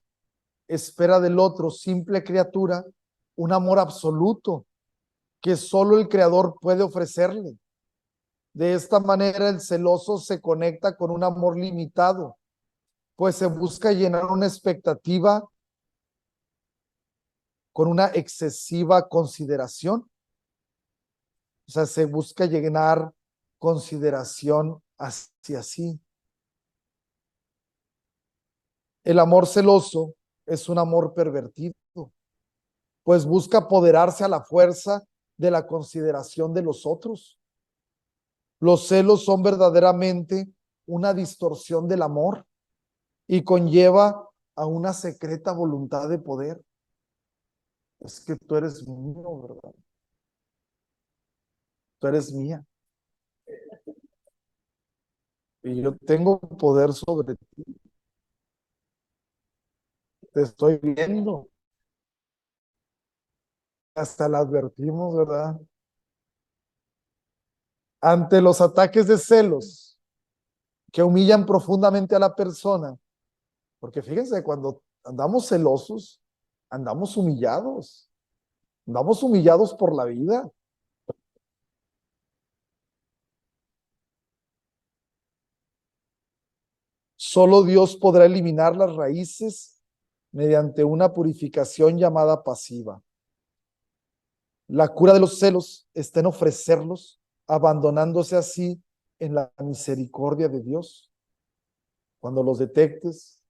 espera del otro, simple criatura, un amor absoluto que solo el creador puede ofrecerle. De esta manera, el celoso se conecta con un amor limitado, pues se busca llenar una expectativa con una excesiva consideración. O sea, se busca llenar consideración hacia sí. El amor celoso es un amor pervertido, pues busca apoderarse a la fuerza de la consideración de los otros. Los celos son verdaderamente una distorsión del amor y conlleva a una secreta voluntad de poder. Es que tú eres mío, ¿verdad? Tú eres mía. Y yo tengo poder sobre ti. Te estoy viendo. Hasta la advertimos, ¿verdad? Ante los ataques de celos que humillan profundamente a la persona, porque fíjense, cuando andamos celosos, andamos humillados por la vida. Solo Dios podrá eliminar las raíces mediante una purificación llamada pasiva. La cura de los celos está en ofrecerlos, abandonándose así en la misericordia de Dios. Cuando los detectes,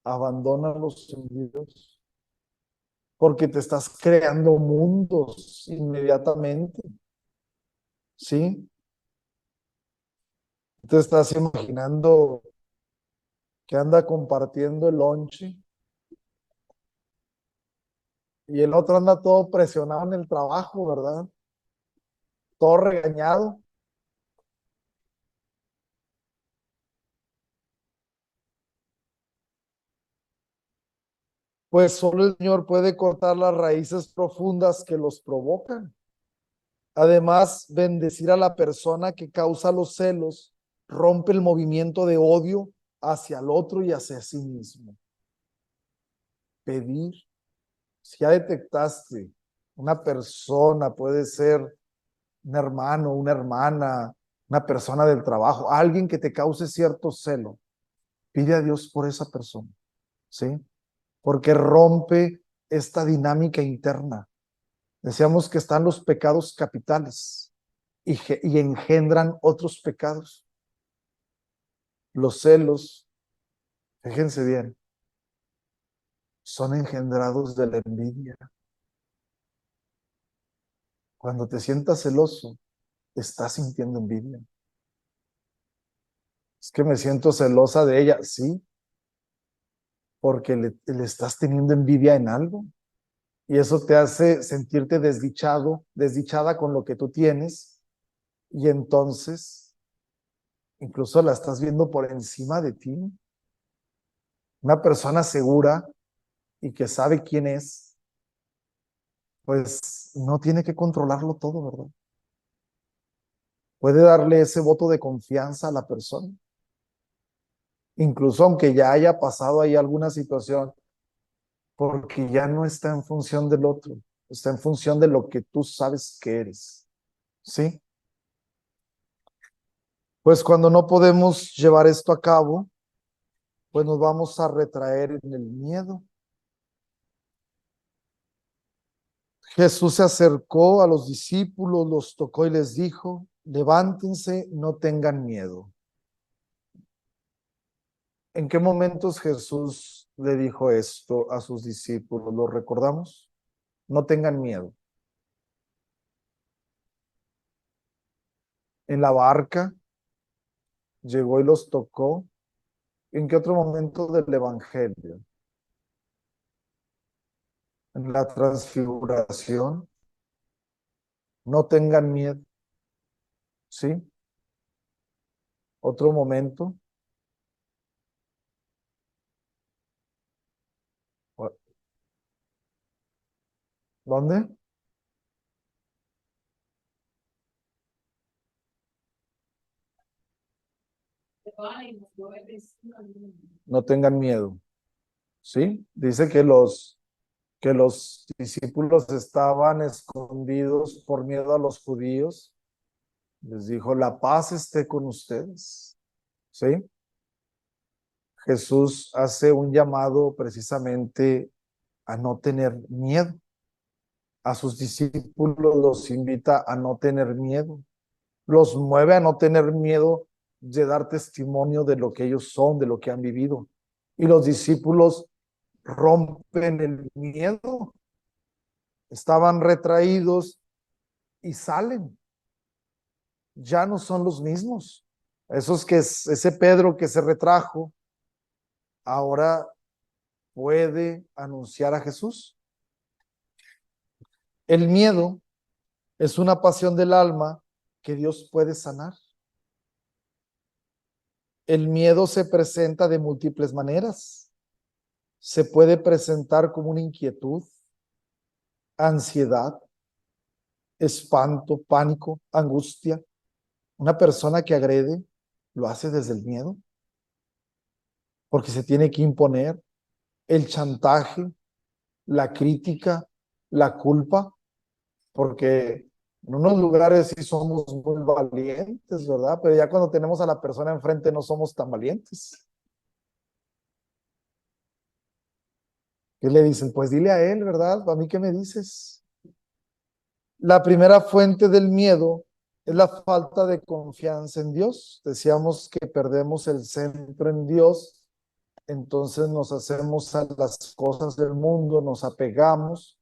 abandónalos en Dios, porque te estás creando mundos inmediatamente, ¿sí? Te estás imaginando que anda compartiendo el lonche y el otro anda todo presionado en el trabajo, ¿verdad? Todo regañado. Pues solo el Señor puede cortar las raíces profundas que los provocan. Además, bendecir a la persona que causa los celos rompe el movimiento de odio hacia el otro y hacia sí mismo. pedir. Si ya detectaste una persona, puede ser un hermano, una hermana, una persona del trabajo, alguien que te cause cierto celo, pide a Dios por esa persona, ¿sí? Porque rompe esta dinámica interna. Decíamos que están los pecados capitales y engendran otros pecados. Los celos, fíjense bien, son engendrados de la envidia. Cuando te sientas celoso, estás sintiendo envidia. Es que me siento celosa de ella, sí, porque le estás teniendo envidia en algo. Y eso te hace sentirte desdichado, desdichada con lo que tú tienes. Y entonces, incluso la estás viendo por encima de ti. Una persona segura y que sabe quién es, pues no tiene que controlarlo todo, ¿verdad? Puede darle ese voto de confianza a la persona. Incluso aunque ya haya pasado ahí alguna situación, porque ya no está en función del otro, está en función de lo que tú sabes que eres. ¿Sí? Pues cuando no podemos llevar esto a cabo, pues nos vamos a retraer en el miedo. Jesús se acercó a los discípulos, los tocó y les dijo, levántense, no tengan miedo. ¿En qué momentos Jesús le dijo esto a sus discípulos? ¿Lo recordamos? No tengan miedo. En la barca llegó y los tocó. ¿En qué otro momento del Evangelio? En la transfiguración. No tengan miedo. ¿Sí? Otro momento. ¿Dónde? No tengan miedo. ¿Sí? Dice que los discípulos estaban escondidos por miedo a los judíos. Les dijo, la paz esté con ustedes. ¿Sí? Jesús hace un llamado precisamente a no tener miedo. A sus discípulos los invita a no tener miedo. Los mueve a no tener miedo de dar testimonio de lo que ellos son, de lo que han vivido. Y los discípulos rompen el miedo, estaban retraídos y salen. Ya no son los mismos. Ese Pedro que se retrajo, ahora puede anunciar a Jesús. El miedo es una pasión del alma que Dios puede sanar. El miedo se presenta de múltiples maneras. Se puede presentar como una inquietud, ansiedad, espanto, pánico, angustia. Una persona que agrede lo hace desde el miedo, porque se tiene que imponer el chantaje, la crítica, la culpa, porque en unos lugares sí somos muy valientes, ¿verdad? Pero ya cuando tenemos a la persona enfrente no somos tan valientes. ¿Qué le dicen? Pues dile a él, ¿verdad? ¿A mí qué me dices? La primera fuente del miedo es la falta de confianza en Dios. Decíamos que perdemos el centro en Dios, entonces nos hacemos a las cosas del mundo, nos apegamos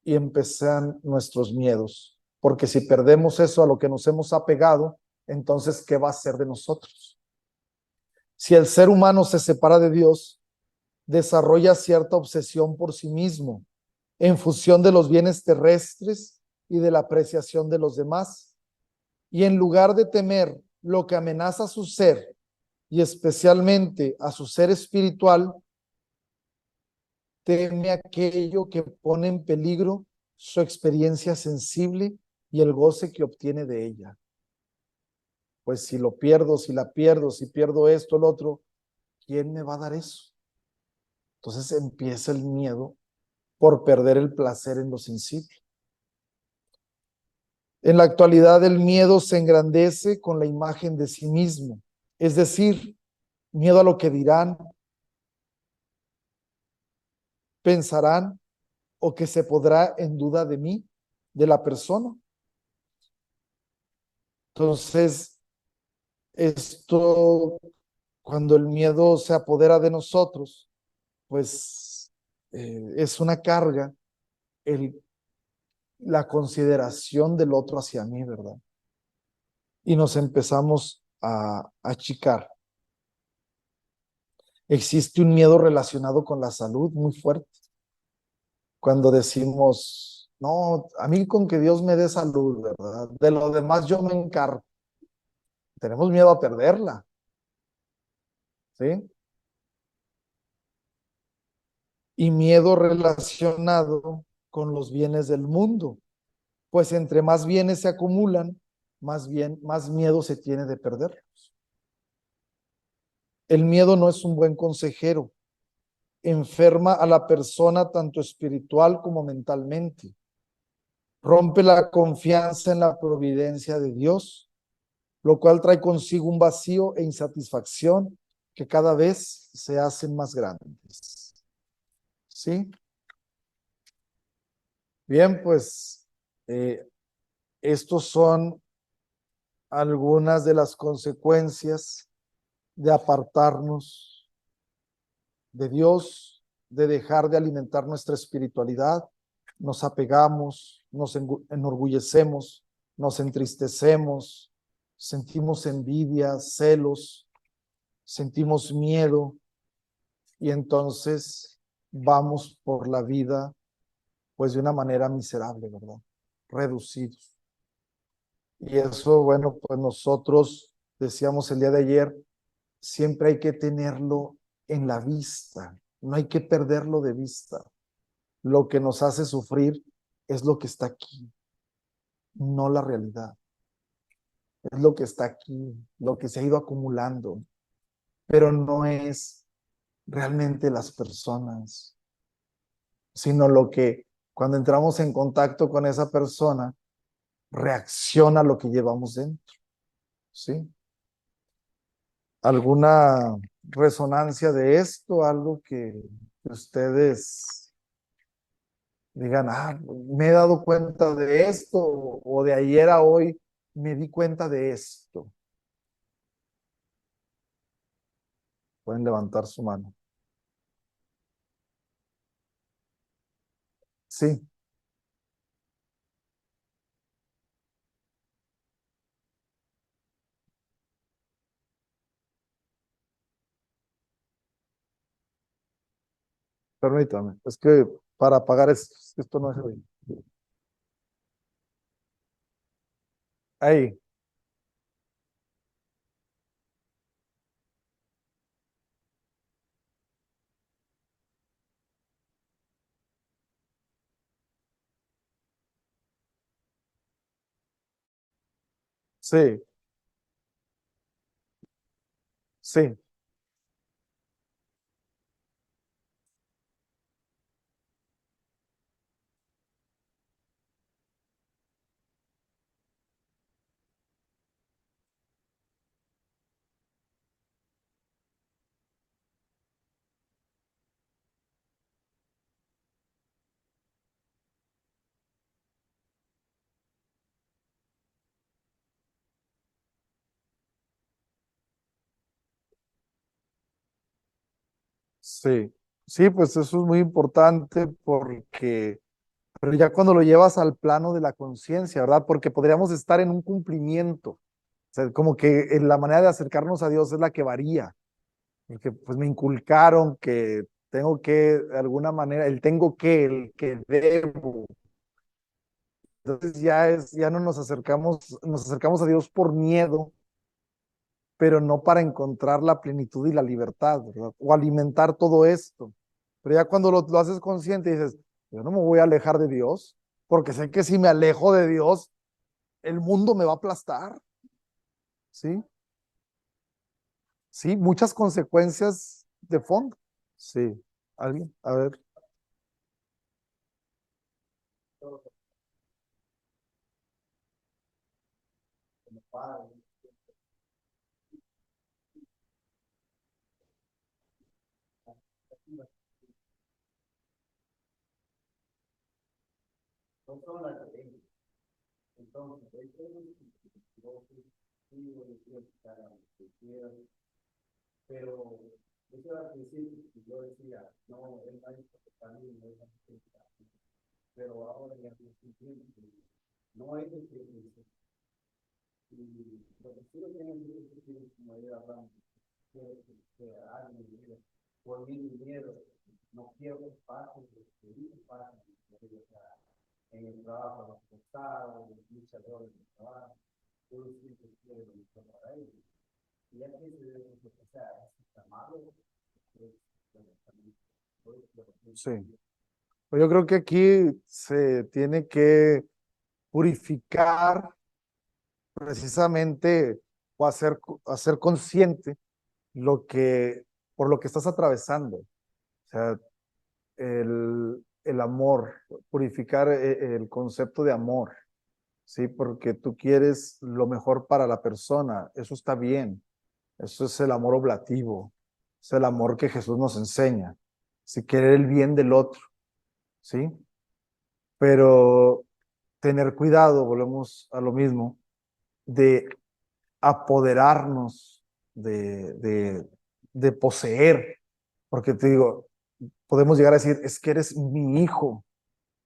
y empiezan nuestros miedos. Porque si perdemos eso a lo que nos hemos apegado, entonces, ¿qué va a ser de nosotros? Si el ser humano se separa de Dios, desarrolla cierta obsesión por sí mismo, en función de los bienes terrestres y de la apreciación de los demás. Y en lugar de temer lo que amenaza su ser, y especialmente a su ser espiritual, teme aquello que pone en peligro su experiencia sensible y el goce que obtiene de ella. Pues si lo pierdo, si la pierdo, si pierdo esto, lo otro, ¿quién me va a dar eso? Entonces empieza el miedo por perder el placer en lo sensible. En la actualidad el miedo se engrandece con la imagen de sí mismo, es decir, miedo a lo que dirán, pensarán o que se podrá en duda de mí, de la persona. Entonces, esto, cuando el miedo se apodera de nosotros, pues es una carga la consideración del otro hacia mí, ¿verdad? Y nos empezamos a achicar. Existe un miedo relacionado con la salud muy fuerte. Cuando decimos, no, a mí con que Dios me dé salud, ¿verdad? De lo demás yo me encargo. Tenemos miedo a perderla, ¿sí? Y miedo relacionado con los bienes del mundo, pues entre más bienes se acumulan, más miedo se tiene de perderlos. El miedo no es un buen consejero, enferma a la persona tanto espiritual como mentalmente. Rompe la confianza en la providencia de Dios, lo cual trae consigo un vacío e insatisfacción que cada vez se hacen más grandes. ¿Sí? Bien, pues estos son algunas de las consecuencias de apartarnos de Dios, de dejar de alimentar nuestra espiritualidad. Nos apegamos, nos enorgullecemos, nos entristecemos, sentimos envidia, celos, sentimos miedo y entonces vamos por la vida pues de una manera miserable, ¿verdad? Reducidos. Y eso, bueno, pues nosotros decíamos el día de ayer, siempre hay que tenerlo en la vista, no hay que perderlo de vista. Lo que nos hace sufrir es lo que está aquí, no la realidad. Es lo que está aquí, lo que se ha ido acumulando, pero no es realmente las personas, sino lo que cuando entramos en contacto con esa persona, reacciona a lo que llevamos dentro, ¿sí? ¿Alguna resonancia de esto? Algo que ustedes digan, me he dado cuenta de esto, o de ayer a hoy me di cuenta de esto. Pueden levantar su mano. Sí, permítame. Es que para pagar esto no es hoy. Ahí, sí, sí, sí. Sí, pues eso es muy importante porque, pero ya cuando lo llevas al plano de la conciencia, ¿verdad? Porque podríamos estar en un cumplimiento. O sea, como que la manera de acercarnos a Dios es la que varía. Porque pues me inculcaron que tengo que, de alguna manera, el que debo. Entonces ya no nos acercamos a Dios por miedo, pero no para encontrar la plenitud y la libertad, ¿verdad? O alimentar todo esto. Pero ya cuando lo haces consciente dices, yo no me voy a alejar de Dios, porque sé que si me alejo de Dios, el mundo me va a aplastar, ¿sí? Sí, muchas consecuencias de fondo. Sí. ¿Alguien? A ver. Sí. Pues yo creo que aquí se tiene que purificar precisamente o hacer consciente lo que, por lo que estás atravesando. O sea, el amor, purificar el concepto de amor, ¿sí? Porque tú quieres lo mejor para la persona, eso está bien, eso es el amor oblativo, es el amor que Jesús nos enseña, si querer el bien del otro, ¿sí? Pero tener cuidado, volvemos a lo mismo, de apoderarnos, de poseer, porque te digo, podemos llegar a decir, es que eres mi hijo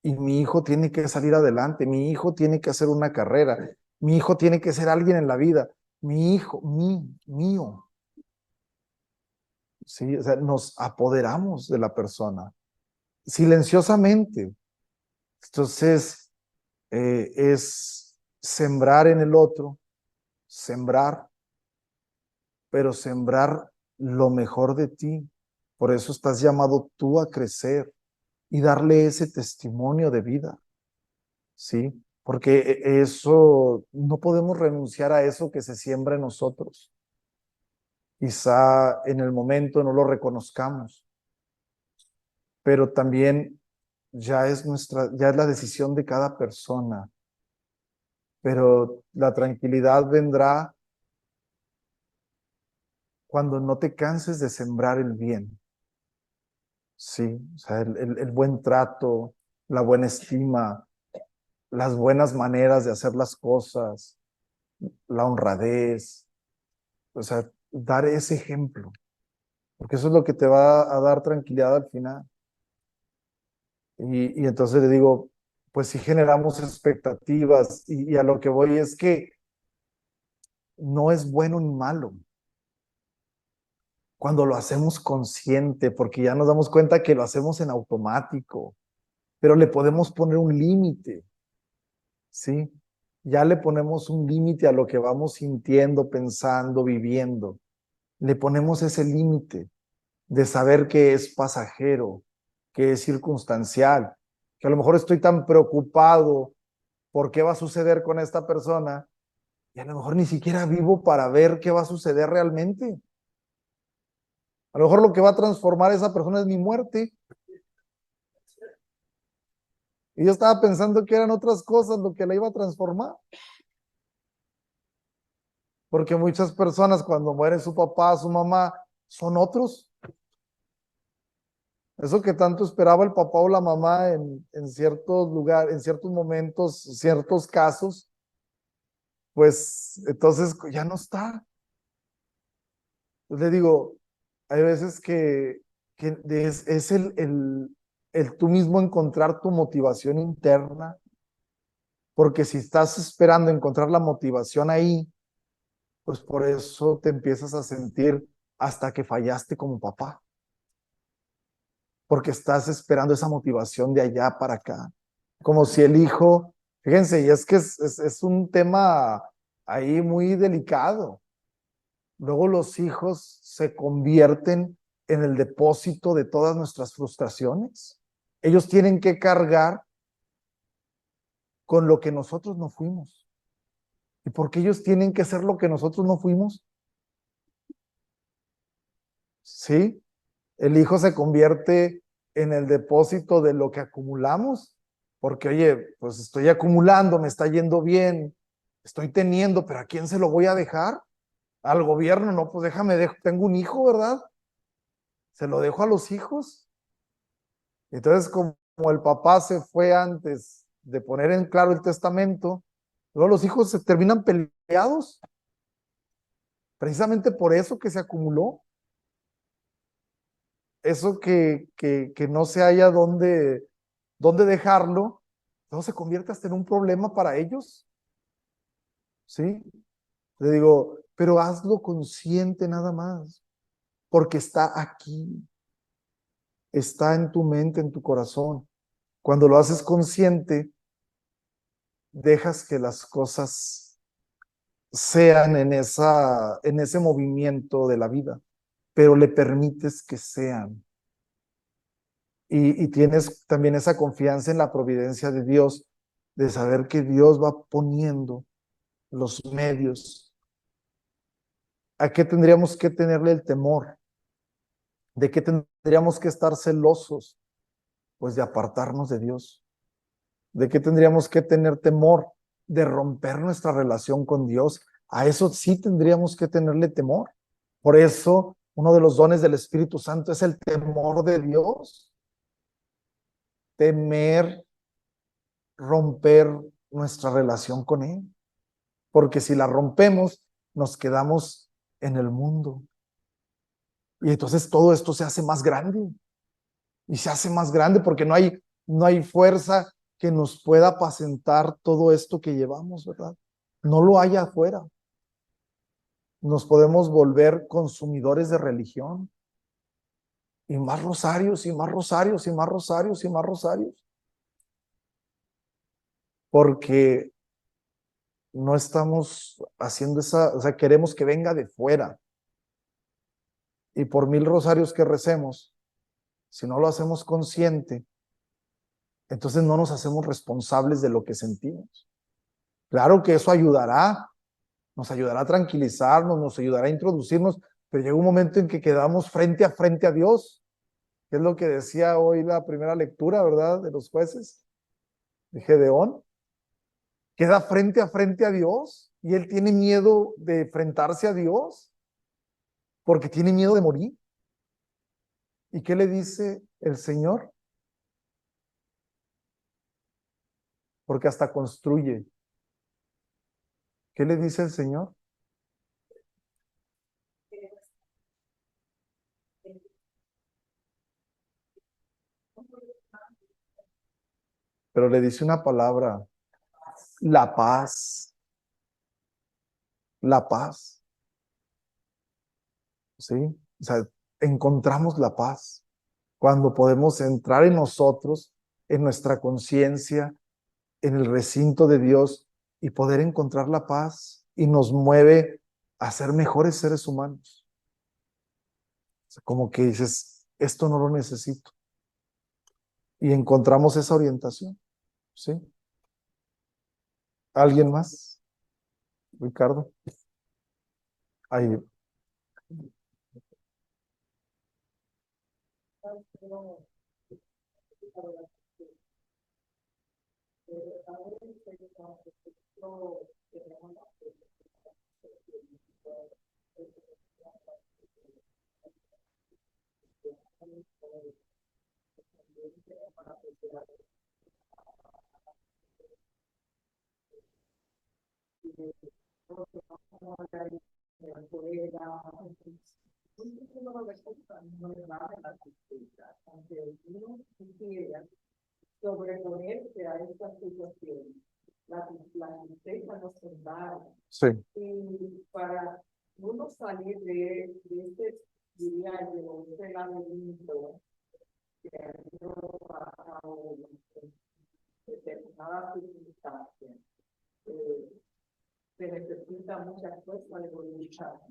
y mi hijo tiene que salir adelante, mi hijo tiene que hacer una carrera, mi hijo tiene que ser alguien en la vida, mi hijo, mío, ¿sí? O sea, nos apoderamos de la persona silenciosamente. Entonces, es sembrar en el otro, sembrar, pero sembrar lo mejor de ti. Por eso estás llamado tú a crecer y darle ese testimonio de vida, ¿sí? Porque eso, no podemos renunciar a eso que se siembra en nosotros. Quizá en el momento no lo reconozcamos, pero también ya es la decisión de cada persona. Pero la tranquilidad vendrá cuando no te canses de sembrar el bien, ¿sí? O sea, el buen trato, la buena estima, las buenas maneras de hacer las cosas, la honradez, o sea, dar ese ejemplo, porque eso es lo que te va a dar tranquilidad al final. Y entonces le digo, pues si generamos expectativas y a lo que voy es que no es bueno ni malo cuando lo hacemos consciente, porque ya nos damos cuenta que lo hacemos en automático, pero le podemos poner un límite, ¿sí? Ya le ponemos un límite a lo que vamos sintiendo, pensando, viviendo. Le ponemos ese límite de saber que es pasajero, que es circunstancial, que a lo mejor estoy tan preocupado por qué va a suceder con esta persona y a lo mejor ni siquiera vivo para ver qué va a suceder realmente. A lo mejor lo que va a transformar a esa persona es mi muerte. Y yo estaba pensando que eran otras cosas lo que la iba a transformar. Porque muchas personas cuando muere su papá, su mamá, son otros. Eso que tanto esperaba el papá o la mamá en ciertos lugares, en ciertos momentos, ciertos casos, pues entonces ya no está. Le digo, hay veces que es el tú mismo encontrar tu motivación interna, porque si estás esperando encontrar la motivación ahí, pues por eso te empiezas a sentir hasta que fallaste como papá, porque estás esperando esa motivación de allá para acá, como si el hijo, fíjense, y es que es un tema ahí muy delicado. Luego los hijos se convierten en el depósito de todas nuestras frustraciones. Ellos tienen que cargar con lo que nosotros no fuimos. ¿Y por qué ellos tienen que ser lo que nosotros no fuimos? Sí, el hijo se convierte en el depósito de lo que acumulamos, porque oye, pues estoy acumulando, me está yendo bien, estoy teniendo, pero ¿a quién se lo voy a dejar? Al gobierno, no, pues tengo un hijo, ¿verdad? Se lo dejo a los hijos. Entonces, como el papá se fue antes de poner en claro el testamento, luego los hijos se terminan peleados, precisamente por eso que se acumuló, eso que no se haya dónde dejarlo, no se convierte hasta en un problema para ellos, ¿sí? Le digo, pero hazlo consciente nada más, porque está aquí, está en tu mente, en tu corazón. Cuando lo haces consciente, dejas que las cosas sean en ese movimiento de la vida, pero le permites que sean. Y tienes también esa confianza en la providencia de Dios, de saber que Dios va poniendo los medios. ¿A qué tendríamos que tenerle el temor? ¿De qué tendríamos que estar celosos? Pues de apartarnos de Dios. ¿De qué tendríamos que tener temor? De romper nuestra relación con Dios. A eso sí tendríamos que tenerle temor. Por eso, uno de los dones del Espíritu Santo es el temor de Dios. Temer romper nuestra relación con Él. Porque si la rompemos, nos quedamos en el mundo. Y entonces todo esto se hace más grande. Y se hace más grande porque no hay fuerza que nos pueda apacentar todo esto que llevamos, ¿verdad? No lo hay afuera. Nos podemos volver consumidores de religión. Y más rosarios, y más rosarios, y más rosarios, y más rosarios. Porque no estamos haciendo o sea, queremos que venga de fuera. Y por 1000 rosarios que recemos, si no lo hacemos consciente, entonces no nos hacemos responsables de lo que sentimos. Claro que eso ayudará, nos ayudará a tranquilizarnos, nos ayudará a introducirnos, pero llega un momento en que quedamos frente a Dios, que es lo que decía hoy la primera lectura, ¿verdad? De los jueces, de Gedeón. Queda frente a Dios y él tiene miedo de enfrentarse a Dios porque tiene miedo de morir. ¿Y qué le dice el Señor? Porque hasta construye. ¿Qué le dice el Señor? Pero le dice una palabra, la paz, la paz, ¿sí? O sea, encontramos la paz cuando podemos entrar en nosotros, en nuestra conciencia, en el recinto de Dios y poder encontrar la paz y nos mueve a ser mejores seres humanos. O sea, como que dices, esto no lo necesito. Y encontramos esa orientación, ¿sí? ¿Alguien más? Ricardo. Ahí. Sobreponerse a esta situación. La tristeza nos embarga. Sí. Y para uno salir de este, diría yo, este laberinto que ha determinadas circunstancias, se necesita mucha fuerza de voluntad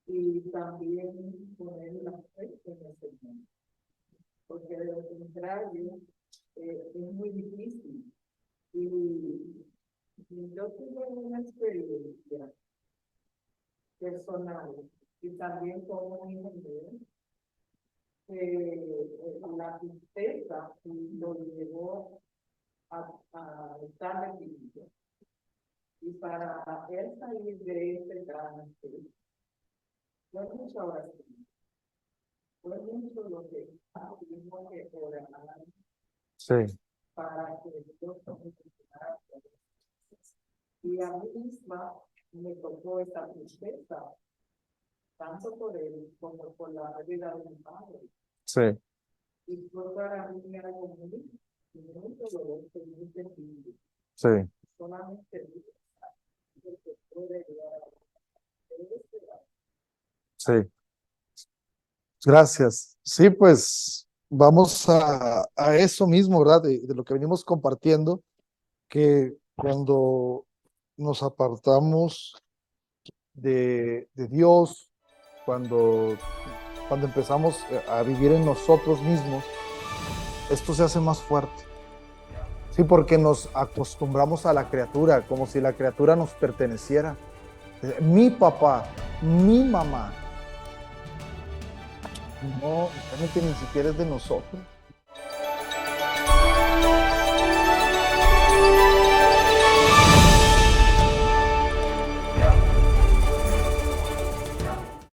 y también poner la fe en el Señor, porque de lo contrario es muy difícil. Y yo tuve una experiencia personal y también como un ingeniero la tristeza lo llevó a estar deprimido. Y para él salir de ese trance, fue mucha oración, fue mucho lo que tuvimos que orar Sí, para que Dios nos funcionara. Y a mí misma me tocó esa tristeza, tanto por él como por la pérdida de mi padre. sí, Y fue para mí algo muy doloroso, muy terrible. sí, Solamente Dios es el que puede ayudar a sí. Gracias. Sí, pues vamos a eso mismo, ¿verdad? De lo que venimos compartiendo, que cuando nos apartamos de Dios, cuando empezamos a vivir en nosotros mismos, esto se hace más fuerte. Sí, porque nos acostumbramos a la criatura, como si la criatura nos perteneciera. Mi papá, mi mamá, no, realmente ni siquiera es de nosotros.